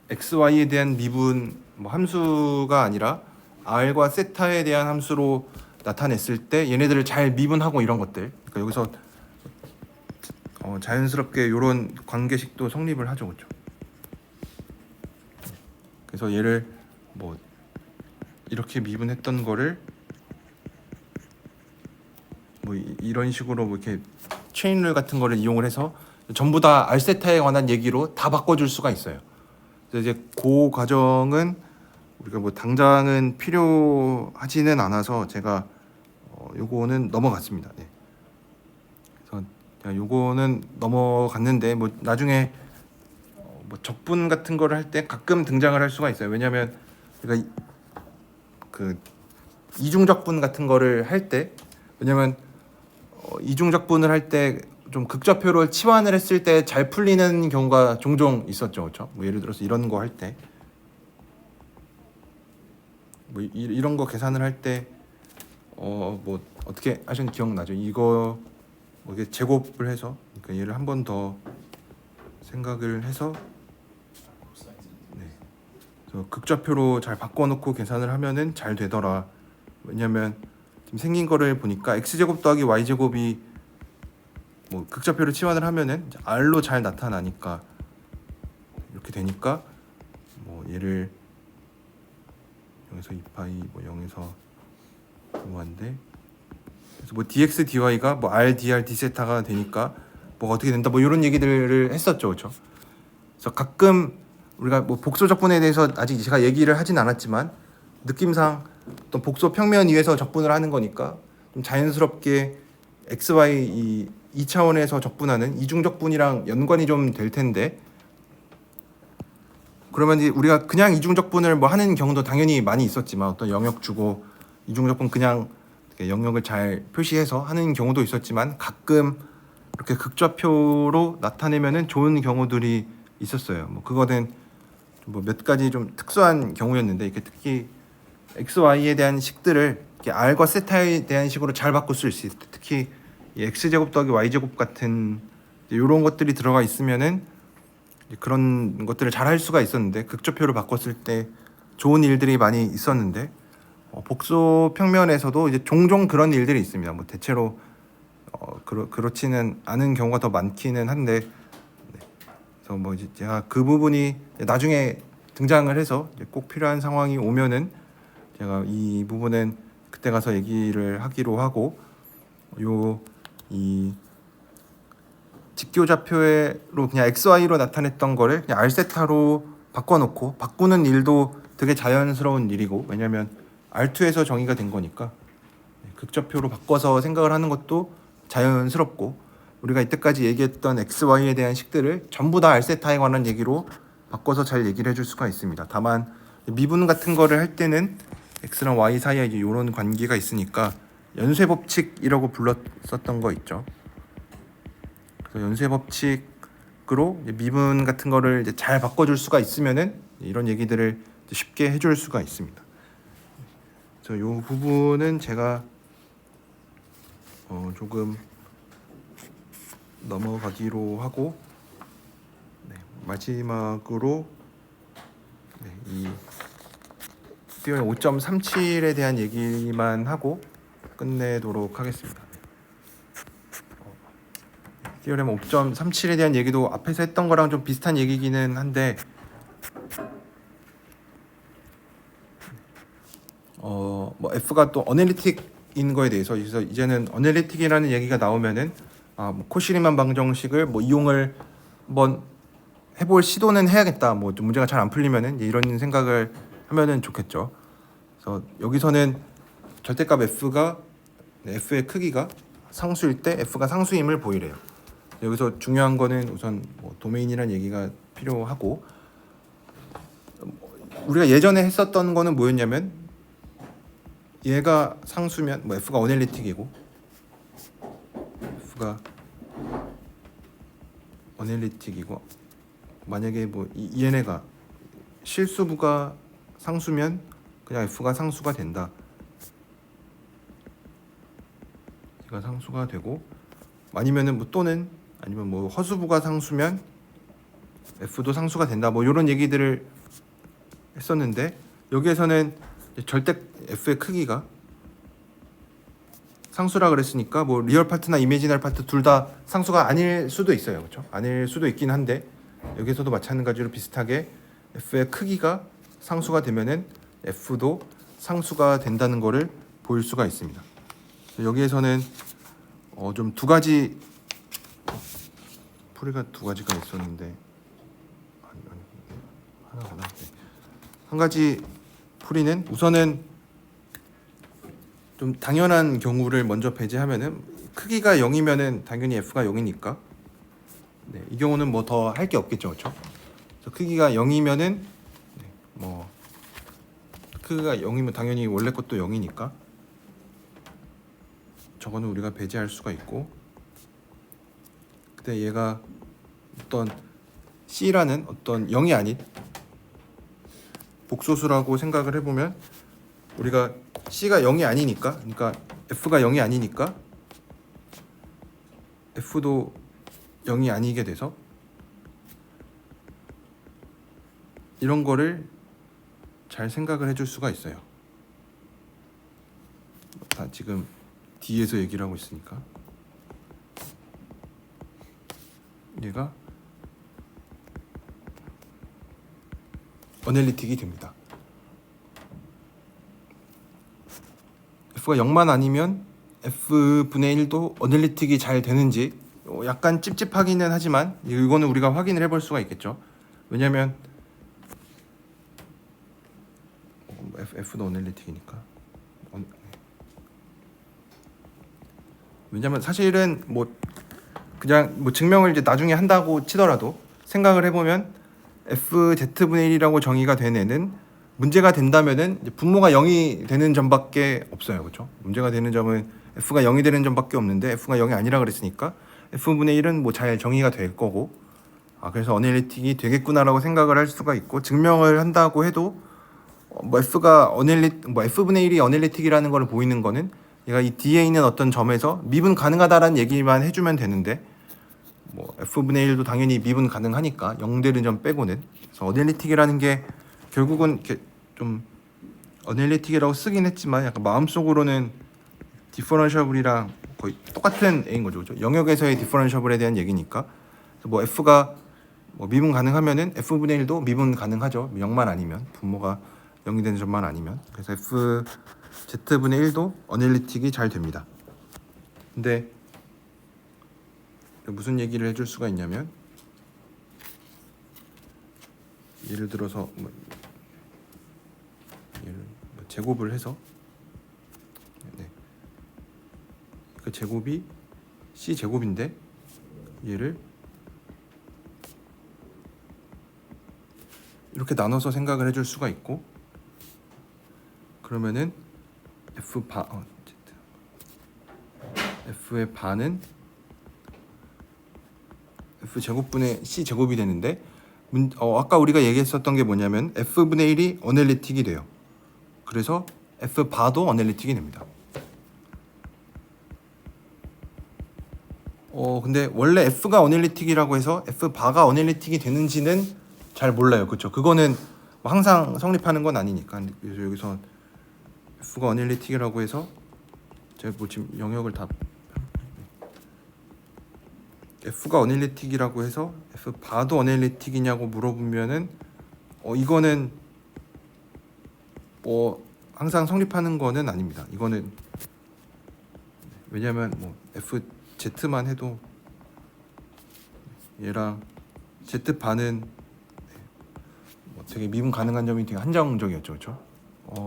x, y에 대한 미분 함수가 아니라 r과 세타에 대한 함수로 나타냈을 때 얘네들을 잘 미분하고 이런 것들. 그러니까 여기서 자연스럽게 이런 관계식도 성립을 하죠, 그렇죠? 그래서 얘를 이렇게 미분했던 거를 이런 식으로 이렇게 체인룰 같은 거를 이용을 해서 전부 다 알세타에 관한 얘기로 다 바꿔줄 수가 있어요. 그래서 이제 그 과정은 우리가 당장은 필요하지는 않아서 제가 요거는 넘어갔습니다. 네. 그래서 요거는 넘어갔는데 나중에 적분 같은 거를 할 때 가끔 등장을 할 수가 있어요. 왜냐하면 우리가 그 이중적분 같은 거를 할 때, 왜냐면 이중적분을 할 때 좀 극좌표를 치환을 했을 때 잘 풀리는 경우가 종종 있었죠, 그렇죠? 예를 들어서 이런 거 할 때, 이런 거 계산을 할 때, 어떻게 하셨는지 기억나죠? 이거 이게 제곱을 해서, 그러니까 얘를 한 번 더 생각을 해서, 네, 그래서 극좌표로 잘 바꿔놓고 계산을 하면은 잘 되더라. 왜냐면 지금 생긴 거를 보니까 x제곱 더하기 y제곱이 극좌표를 치환을 하면은 r로 잘 나타나니까 이렇게 되니까 얘를 0에서 2파이 0에서 5인데 그래서 dx dy가 r dr d세타가 되니까 어떻게 된다 이런 얘기들을 했었죠, 그렇죠? 그래서 가끔 우리가 복소 적분에 대해서 아직 제가 얘기를 하진 않았지만 느낌상 어떤 복소 평면 위에서 적분을 하는 거니까 좀 자연스럽게 x, y 이 차원에서 적분하는 이중적분이랑 연관이 좀 될 텐데, 그러면 이제 우리가 그냥 이중적분을 하는 경우도 당연히 많이 있었지만 어떤 영역 주고 이중적분 그냥 영역을 잘 표시해서 하는 경우도 있었지만 가끔 이렇게 극좌표로 나타내면은 좋은 경우들이 있었어요. 그거는 몇 가지 좀 특수한 경우였는데, 이렇게 특히 x, y에 대한 식들을 이렇게 r과 세타에 대한 식으로 잘 바꿀 수 있어요. 특히 이 x제곱 더하기 y제곱 같은 이런 것들이 들어가 있으면은 그런 것들을 잘 할 수가 있었는데, 극좌표를 바꿨을 때 좋은 일들이 많이 있었는데, 복소 평면에서도 이제 종종 그런 일들이 있습니다. 대체로 그렇지는 않은 경우가 더 많기는 한데, 네. 그래서 이제 제가 그 부분이 나중에 등장을 해서 꼭 필요한 상황이 오면은 제가 이 부분은 그때 가서 얘기를 하기로 하고, 이 직교좌표로 그냥 xy로 나타냈던 거를 그냥 r세타로 바꿔놓고 바꾸는 일도 되게 자연스러운 일이고, 왜냐면 R2에서 정의가 된 거니까 극좌표로 바꿔서 생각을 하는 것도 자연스럽고, 우리가 이때까지 얘기했던 x, y에 대한 식들을 전부 다 r세타에 관한 얘기로 바꿔서 잘 얘기를 해줄 수가 있습니다. 다만 미분 같은 거를 할 때는 x랑 y 사이에 이제 이런 관계가 있으니까 연쇄 법칙이라고 불렀었던 거 있죠. 그래서 연쇄 법칙으로 미분 같은 거를 이제 잘 바꿔줄 수가 있으면은 이런 얘기들을 쉽게 해줄 수가 있습니다. 그래서 이 부분은 제가 조금 넘어가기로 하고, 네, 마지막으로 이 티어렘 5.37에 대한 얘기만 하고 끝내도록 하겠습니다. 티어렘 5.37에 대한 얘기도 앞에서 했던 거랑 좀 비슷한 얘기기는 한데, F가 또 어널리틱인 거에 대해서, 그래서 이제는 어널리틱이라는 얘기가 나오면은 코시리만 방정식을 이용을 한번 해볼 시도는 해야겠다. 좀 문제가 잘 안 풀리면은 이런 생각을 하면은 좋겠죠. 그래서 여기서는 절대값 F의 크기가 상수일 때 F가 상수임을 보이래요. 여기서 중요한 거는 우선 도메인이라는 얘기가 필요하고, 우리가 예전에 했었던 거는 뭐였냐면 얘가 상수면 뭐 F가 어널리틱이고 F가 어널리틱이고 만약에 뭐 얘네가 실수부가 상수면 그냥 F가 상수가 된다. 얘가 상수가 되고 아니면은 뭐 또는 아니면 뭐 허수부가 상수면 F도 상수가 된다. 뭐 이런 얘기들을 했었는데 여기에서는 절대 F의 크기가 상수라 그랬으니까 뭐 리얼 파트나 이미지널 파트 둘 다 상수가 아닐 수도 있어요. 그렇죠? 아닐 수도 있긴 한데 여기서도 마찬가지로 비슷하게 F의 크기가 상수가 되면은 F도 상수가 된다는 것을 보일 수가 있습니다. 여기에서는 좀 두 가지 풀이가 두 가지가 있었는데 하나구나. 네. 한 가지 풀이는 우선은 좀 당연한 경우를 먼저 배제하면은 크기가 0이면은 당연히 F가 0이니까 네, 이 경우는 뭐 더 할 게 없겠죠, 그렇죠? 그래서 크기가 0이면은 네, 뭐 크기가 0이면 당연히 원래 것도 0이니까 저거는 우리가 배제할 수가 있고 근데 얘가 어떤 C라는 어떤 0이 아닌 복소수라고 생각을 해보면 우리가 C가 0이 아니니까 그러니까 F가 0이 아니니까 F도 0이 아니게 돼서 이런 거를 잘 생각을 해줄 수가 있어요. 다 지금 뒤에서 얘기를 하고 있으니까 얘가 어널리틱이 됩니다. F가 0만 아니면 F분의 1도 어널리틱이 잘 되는지 약간 찝찝하기는 하지만 이거는 우리가 확인을 해볼 수가 있겠죠. 왜냐면 F도 어널리틱이니까 왜냐면 사실은 뭐 그냥 뭐 증명을 이제 나중에 한다고 치더라도 생각을 해보면 FZ분의 1이라고 정의가 된 애는 문제가 된다면은 분모가 0이 되는 점밖에 없어요. 그렇죠? 문제가 되는 점은 F가 0이 되는 점밖에 없는데 F가 0이 아니라 그랬으니까 F분의 1은 뭐 잘 정의가 될 거고 그래서 어널리틱이 되겠구나라고 생각을 할 수가 있고 증명을 한다고 해도 뭐 F분의 1이 어널리틱이라는 걸 보이는 거는 얘가 이 뒤에 있는 어떤 점에서 미분 가능하다라는 얘기만 해주면 되는데 뭐 F분의 1도 당연히 미분 가능하니까 0 되는 점 빼고는 그래서 어널리틱이라는 게 결국은 이렇게 좀 어널리틱이라고 쓰긴 했지만 약간 마음속으로는 디퍼런셔블이랑 거의 똑같은 애인 거죠. 그렇죠? 영역에서의 디퍼런셔블에 대한 얘기니까 뭐 F가 뭐 미분 가능하면은 F분의 1도 미분 가능하죠. 0만 아니면 분모가 0이 되는 점만 아니면 그래서 Fz분의 1도 어널리틱이 잘 됩니다. 근데 무슨 얘기를 해줄 수가 있냐면 예를 들어서 제곱을 해서 그 제곱이 C 제곱인데 얘를 이렇게 나눠서 생각을 해줄 수가 있고 그러면은 F의 반은 F 제곱분의 C 제곱이 되는데 아까 우리가 얘기했었던 게 뭐냐면 F분의 1이 어널리틱이 돼요. 그래서 F 바도 어널리틱이 됩니다. 근데 원래 F가 어널리틱이라고 해서 F 바가 어널리틱이 되는지는 잘 몰라요. 그렇죠? 그거는 뭐 항상 성립하는 건 아니니까. 그래서 여기서 F가 어널리틱이라고 해서 제가 뭐 지금 영역을 다 F가 어널리틱이라고 해서 F 바도 어널리틱이냐고 물어보면은 이거는 뭐 항상 성립하는 거는 아닙니다. 이거는 왜냐면 뭐 FZ만 해도 얘랑 Z 반은 뭐 되게 미분 가능한 점이 되게 한정적이었죠, 그렇죠?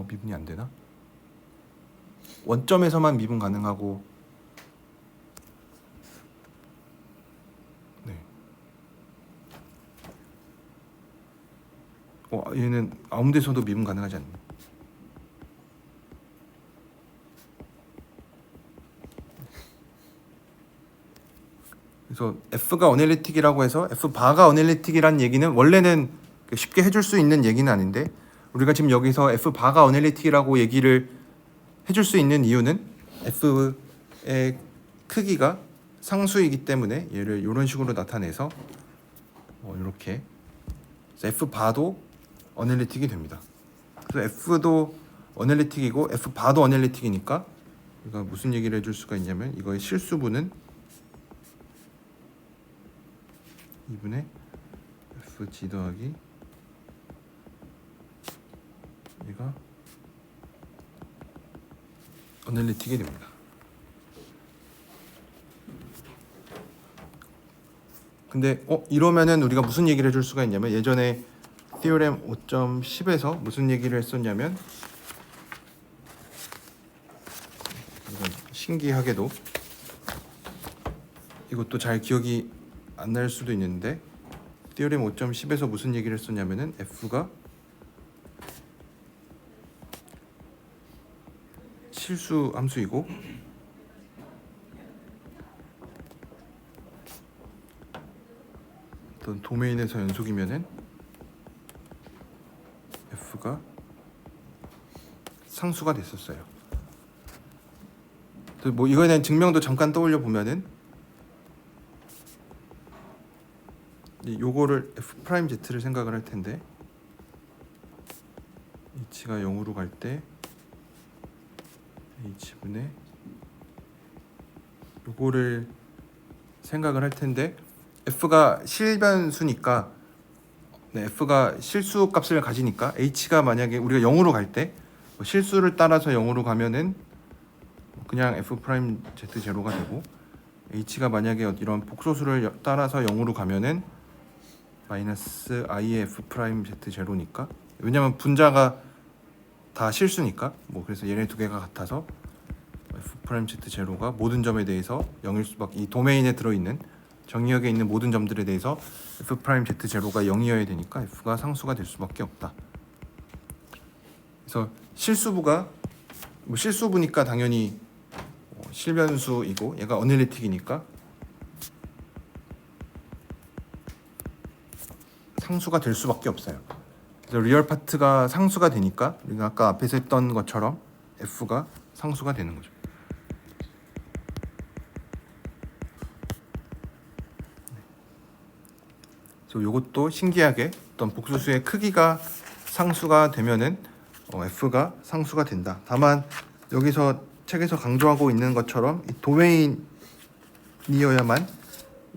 미분이 안 되나? 원점에서만 미분 가능하고 네. 얘는 아무 데서도 미분 가능하지 않네. 그래서 F가 어널리틱이라고 해서 F 바가 어널리틱이란 얘기는 원래는 쉽게 해줄 수 있는 얘기는 아닌데, 우리가 지금 여기서 F 바가 어널리틱이라고 얘기를 해줄 수 있는 이유는 F의 크기가 상수이기 때문에 얘를 이런 식으로 나타내서 이렇게 F 바도 어널리틱이 됩니다. 그래서 F도 어널리틱이고 F 바도 어널리틱이니까 우리가 무슨 얘기를 해줄 수가 있냐면, 이거의 실수분은 2분의 FG 더하기 얘가 어널리틱이 됩니다. 근데 이러면은 우리가 무슨 얘기를 해줄 수가 있냐면, 예전에 티오렘 5.10에서 무슨 얘기를 했었냐면, 이건 신기하게도 이것도 잘 기억이 안 날 수도 있는데, 티오렘 5.10에서 무슨 얘기를 했었냐면은 F가 실수 함수이고 어떤 도메인에서 연속이면은 F가 상수가 됐었어요. 뭐 이거에 대한 증명도 잠깐 떠올려 보면은, 요거를 F'Z를 생각을 할 텐데, h가 0으로 갈 때 h분의 요거를 생각을 할 텐데, F가 실변수니까, F가 실수 값을 가지니까 h가 만약에 우리가 0으로 갈 때 실수를 따라서 0으로 가면은 그냥 F'Z0가 되고, h가 만약에 이런 복소수를 따라서 0으로 가면은 마이너스 i의 F'Z0니까, 왜냐면 분자가 다 실수니까, 그래서 얘네 두 개가 같아서 F'Z0가 모든 점에 대해서 0일 수밖에, 이 도메인에 들어있는 정의역에 있는 모든 점들에 대해서 F'Z0가 0이어야 되니까 F가 상수가 될 수밖에 없다. 그래서 실수부가 실수부니까 당연히 실변수이고 얘가 어널리틱이니까 상수가 될 수밖에 없어요. 그래서 리얼 파트가 상수가 되니까 우리가 아까 앞에서 했던 것처럼 F가 상수가 되는 거죠. 그래서 이것도 신기하게 어떤 복수수의 크기가 상수가 되면은 F가 상수가 된다. 다만 여기서 책에서 강조하고 있는 것처럼 이 도메인이어야만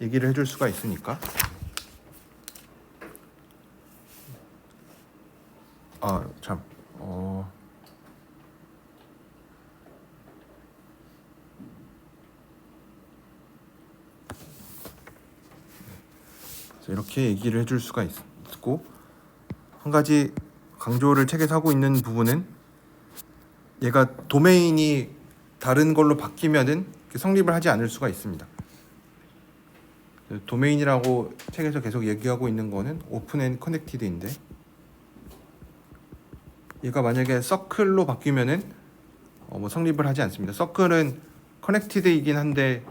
얘기를 해줄 수가 있으니까. 이렇게 얘기를 해줄 수가 있고, 한 가지 강조를 책에서 하고 있는 부분은, 얘가 도메인이 다른 걸로 바뀌면은 성립을 하지 않을 수가 있습니다. 도메인이라고 책에서 계속 얘기하고 있는 거는 오픈 앤 커넥티드인데, 얘가 만약에 서클로 바뀌면은 성립을 하지 않습니다. 서클은 커넥티드이긴 한데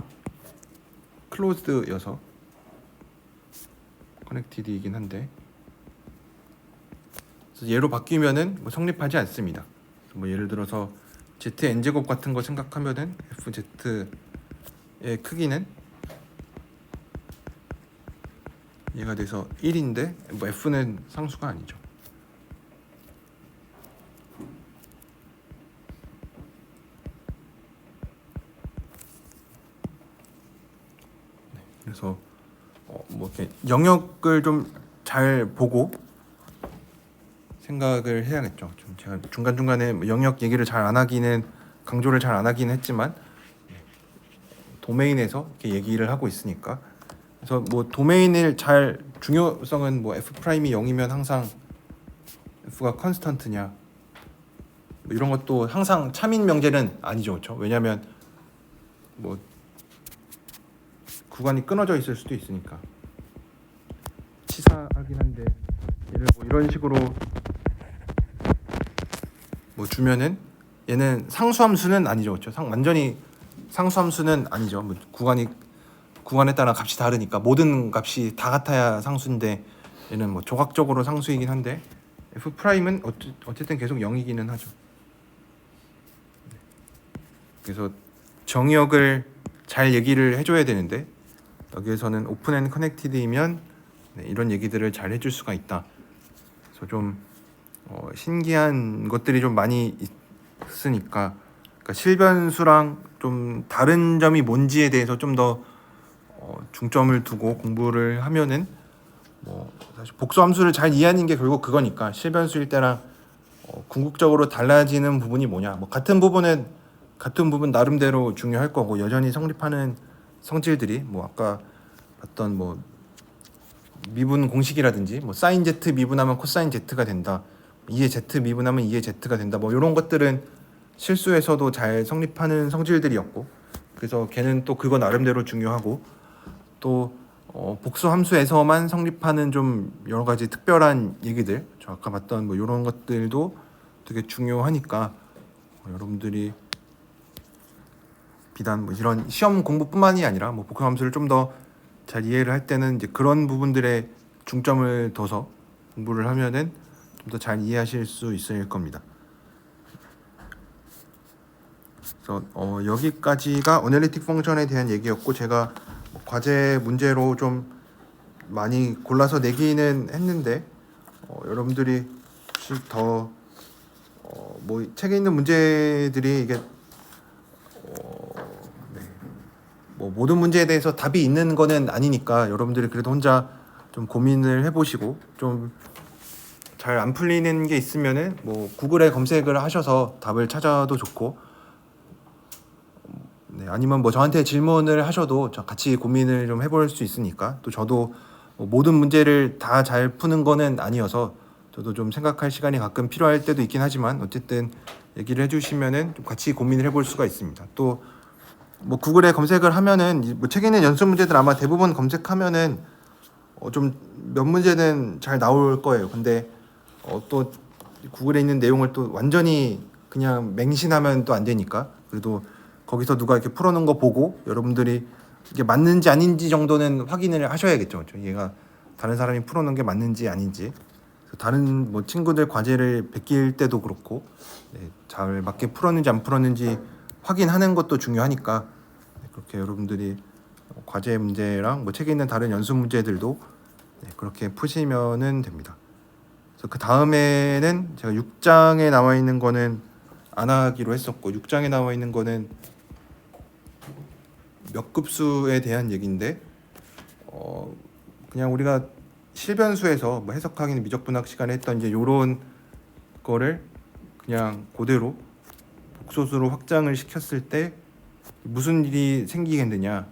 클로즈드여서 커넥티드이긴 한데, 그래서 얘로 바뀌면은 성립하지 않습니다. 예를 들어서 ZN제곱 같은 거 생각하면은 FZ의 크기는 얘가 돼서 1인데 F는 상수가 아니죠. 그래서 이렇게 영역을 좀 잘 보고 생각을 해야겠죠. 좀 제가 중간중간에 영역 얘기를 잘 안 하기는, 강조를 잘 안 하긴 했지만 도메인에서 이렇게 얘기를 하고 있으니까. 그래서 도메인을 잘, 중요성은 F'이 0이면 항상 F가 컨스턴트냐 이런 것도 항상 참인 명제는 아니죠. 그렇죠? 왜냐하면 구간이 끊어져 있을 수도 있으니까. 치사하긴 한데, 얘를 이런 식으로 주면은 얘는 상수함수는 아니죠. 그렇죠? 완전히 상수함수는 아니죠. 구간이 구간에 따라 값이 다르니까 모든 값이 다 같아야 상수인데 얘는 뭐 조각적으로 상수이긴 한데 f 프라임은 어쨌든 계속 0이기는 하죠. 그래서 정의역을 잘 얘기를 해줘야 되는데 여기에서는 오픈 앤 커넥티드이면 이런 얘기들을 잘 해줄 수가 있다. 그래서 좀 신기한 것들이 좀 많이 있으니까 그러니까 실변수랑 좀 다른 점이 뭔지에 대해서 좀 더 중점을 두고 공부를 하면은 뭐 사실 복수 함수를 잘 이해하는 게 결국 그거니까 실변수일 때랑 궁극적으로 달라지는 부분이 뭐냐. 뭐 같은 부분 나름대로 중요할 거고 여전히 성립하는 성질들이 뭐 아까 봤던 뭐 미분 공식이라든지 뭐 사인 z 미분하면 코사인 z가 된다. 2의 z 미분하면 2의 z가 된다. 뭐 이런 것들은 실수에서도 잘 성립하는 성질들이었고 그래서 걔는 또 그거 나름대로 중요하고 또 복수 함수에서만 성립하는 좀 여러 가지 특별한 얘기들 저 아까 봤던 뭐 이런 것들도 되게 중요하니까 여러분들이 비단 뭐 이런 시험 공부뿐만이 아니라 뭐 복수 함수를 좀 더 잘 이해를 할 때는 이제 그런 부분들에 중점을 둬서 공부를 하면은 좀 더 잘 이해하실 수 있을 겁니다. 그래서 여기까지가 어널리틱 펑션에 대한 얘기였고 제가 과제 문제로 좀 많이 골라서 내기는 했는데 여러분들이 혹시 더 뭐 책에 있는 문제들이 이게 뭐 모든 문제에 대해서 답이 있는 거는 아니니까 여러분들이 그래도 혼자 좀 고민을 해보시고 좀 잘 안 풀리는 게 있으면은 뭐 구글에 검색을 하셔서 답을 찾아도 좋고 아니면 뭐 저한테 질문을 하셔도 같이 고민을 좀 해볼 수 있으니까 또 저도 뭐 모든 문제를 다 잘 푸는 거는 아니어서 저도 좀 생각할 시간이 가끔 필요할 때도 있긴 하지만 어쨌든 얘기를 해주시면은 좀 같이 고민을 해볼 수가 있습니다. 또 뭐 구글에 검색을 하면은 뭐 책에 있는 연습 문제들 아마 대부분 검색하면은 좀 몇 문제는 잘 나올 거예요. 근데 또 구글에 있는 내용을 또 완전히 그냥 맹신하면 또 안 되니까 그래도 거기서 누가 이렇게 풀어놓은 거 보고 여러분들이 이게 맞는지 아닌지 정도는 확인을 하셔야겠죠. 얘가 다른 사람이 풀어놓은 게 맞는지 아닌지 다른 뭐 친구들 과제를 베낄 때도 그렇고 잘 맞게 풀었는지 안 풀었는지 확인하는 것도 중요하니까 그렇게 여러분들이 과제 문제랑 뭐 책에 있는 다른 연습 문제들도 그렇게 푸시면은 됩니다. 그래서 그 다음에는 제가 6장에 나와 있는 거는 안 하기로 했었고 6장에 나와 있는 거는 몇 급수에 대한 얘기인데 그냥 우리가 실변수에서 뭐 해석하기는 미적분학 시간에 했던 이제 요런 거를 그냥 그대로 복소수로 확장을 시켰을 때 무슨 일이 생기겠느냐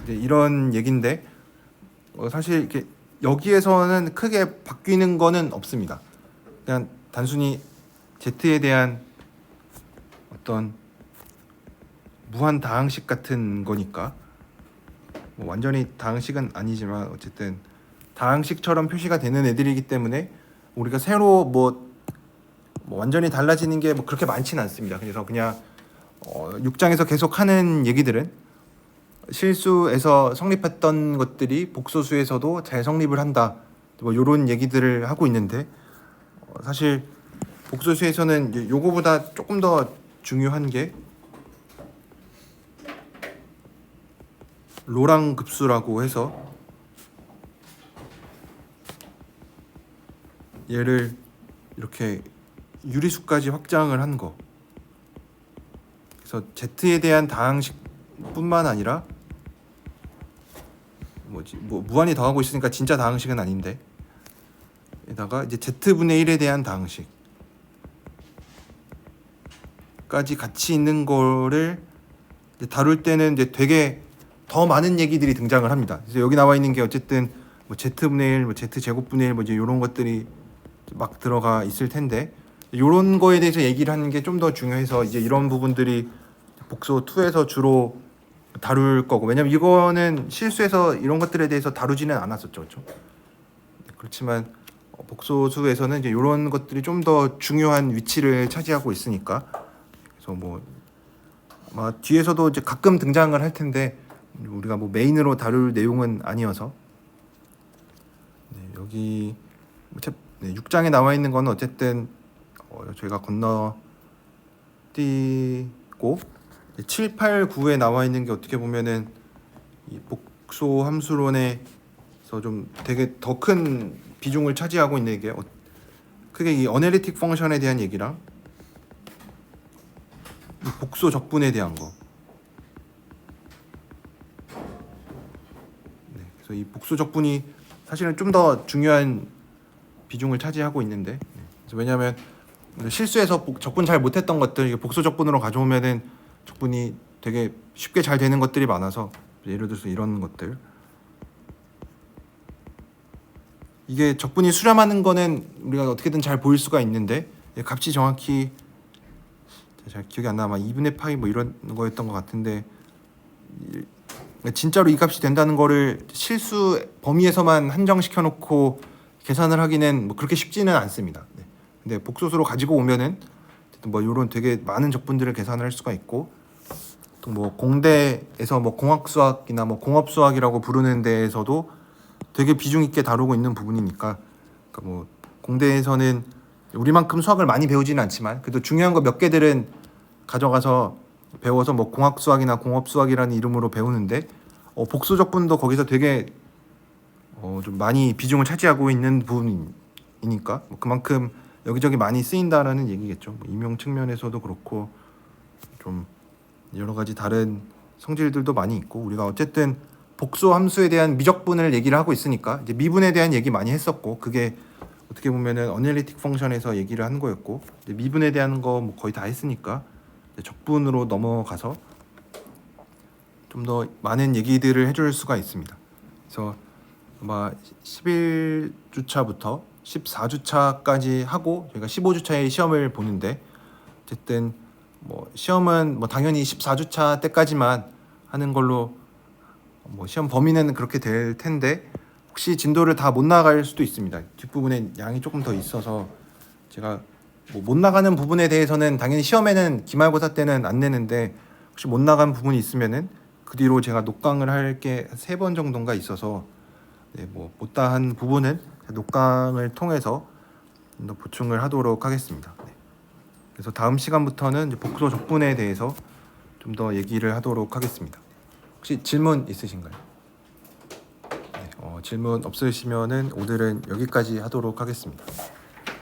이제 이런 얘기인데 사실 이렇게 여기에서는 크게 바뀌는 거는 없습니다. 그냥 단순히 Z에 대한 어떤 무한 다항식 같은 거니까 뭐 완전히 다항식은 아니지만 어쨌든 다항식처럼 표시가 되는 애들이기 때문에 우리가 새로 뭐 완전히 달라지는 게 뭐 그렇게 많지는 않습니다. 그래서 그냥 6장에서 계속 하는 얘기들은 실수에서 성립했던 것들이 복소수에서도 잘 성립을 한다. 뭐 이런 얘기들을 하고 있는데 사실 복소수에서는 이제 요거보다 조금 더 중요한 게 로랑 급수라고 해서 얘를 이렇게 유리수까지 확장을 한 거. 그래서 Z에 대한 다항식뿐만 아니라 뭐 무한히 더하고 있으니까 진짜 다항식은 아닌데 에다가 이제 Z분의 1에 대한 다항식까지 같이 있는 거를 다룰 때는 이제 되게 더 많은 얘기들이 등장을 합니다. 그래서 여기 나와 있는 게 어쨌든 뭐 Z분의 1, 뭐 Z제곱분의 1, 뭐 이제 이런 것들이 막 들어가 있을 텐데 이런 거에 대해서 얘기를 하는 게 좀 더 중요해서 이제 이런 부분들이 복소 2에서 주로 다룰 거고 왜냐면 이거는 실수에서 이런 것들에 대해서 다루지는 않았었죠, 그렇죠? 그렇지만 복소수에서는 이제 이런 것들이 좀 더 중요한 위치를 차지하고 있으니까 그래서 뭐 뒤에서도 이제 가끔 등장을 할 텐데 우리가 뭐 메인으로 다룰 내용은 아니어서 여기 6장에 나와 있는 거는 어쨌든 저희가 건너뛰고 7, 8, 9에 나와 있는 게 어떻게 보면은 이 복소 함수론에서 좀 되게 더 큰 비중을 차지하고 있는 게 크게 이 어널리틱 펑션에 대한 얘기랑 이 복소 적분에 대한 거. 그래서 이 복소 적분이 사실은 좀 더 중요한 비중을 차지하고 있는데, 그래서 왜냐하면 실수해서 적분 잘 못했던 것들 복소 적분으로 가져오면은 적분이 되게 쉽게 잘 되는 것들이 많아서, 예를 들어서 이런 것들, 이게 적분이 수렴하는 거는 우리가 어떻게든 잘 보일 수가 있는데 값이 정확히 잘 기억이 안 나. 아마 2분의 파이 뭐 이런 거였던 것 같은데, 진짜로 이 값이 된다는 거를 실수 범위에서만 한정시켜 놓고 계산을 하기는 뭐 그렇게 쉽지는 않습니다. 근데 복소수로 가지고 오면은 뭐 이런 되게 많은 적분들을 계산을 할 수가 있고, 또 뭐 공대에서 뭐 공학수학이나 뭐 공업수학이라고 부르는 데에서도 되게 비중 있게 다루고 있는 부분이니까, 그러니까 뭐 공대에서는 우리만큼 수학을 많이 배우지는 않지만 그래도 중요한 거 몇 개들은 가져가서 배워서 뭐 공학수학이나 공업수학이라는 이름으로 배우는데, 복수 적분도 거기서 되게 좀 많이 비중을 차지하고 있는 부분이니까 뭐 그만큼 여기저기 많이 쓰인다라는 얘기겠죠. 뭐 임용 측면에서도 그렇고 좀 여러 가지 다른 성질들도 많이 있고, 우리가 어쨌든 복수 함수에 대한 미적분을 얘기를 하고 있으니까 이제 미분에 대한 얘기 많이 했었고, 그게 어떻게 보면은 어널리틱 펑션에서 얘기를 한 거였고, 이제 미분에 대한 거 뭐 거의 다 했으니까 적분으로 넘어가서 좀 더 많은 얘기들을 해줄 수가 있습니다. 그래서 아마 11주차부터 14주차까지 하고 저희가 15주차에 시험을 보는데, 어쨌든 뭐 시험은 뭐 당연히 14주차 때까지만 하는 걸로, 뭐 시험 범위는 그렇게 될 텐데 혹시 진도를 다 못 나갈 수도 있습니다. 뒷부분에 양이 조금 더 있어서 제가 뭐 못 나가는 부분에 대해서는 당연히 시험에는 기말고사 때는 안 내는데, 혹시 못 나간 부분이 있으면은 그 뒤로 제가 녹강을 할 게 3번 정도인가 있어서 뭐 못다한 부분은 녹강을 통해서 좀 더 보충을 하도록 하겠습니다. 그래서 다음 시간부터는 이제 복소 적분에 대해서 좀 더 얘기를 하도록 하겠습니다. 혹시 질문 있으신가요? 질문 없으시면은 오늘은 여기까지 하도록 하겠습니다.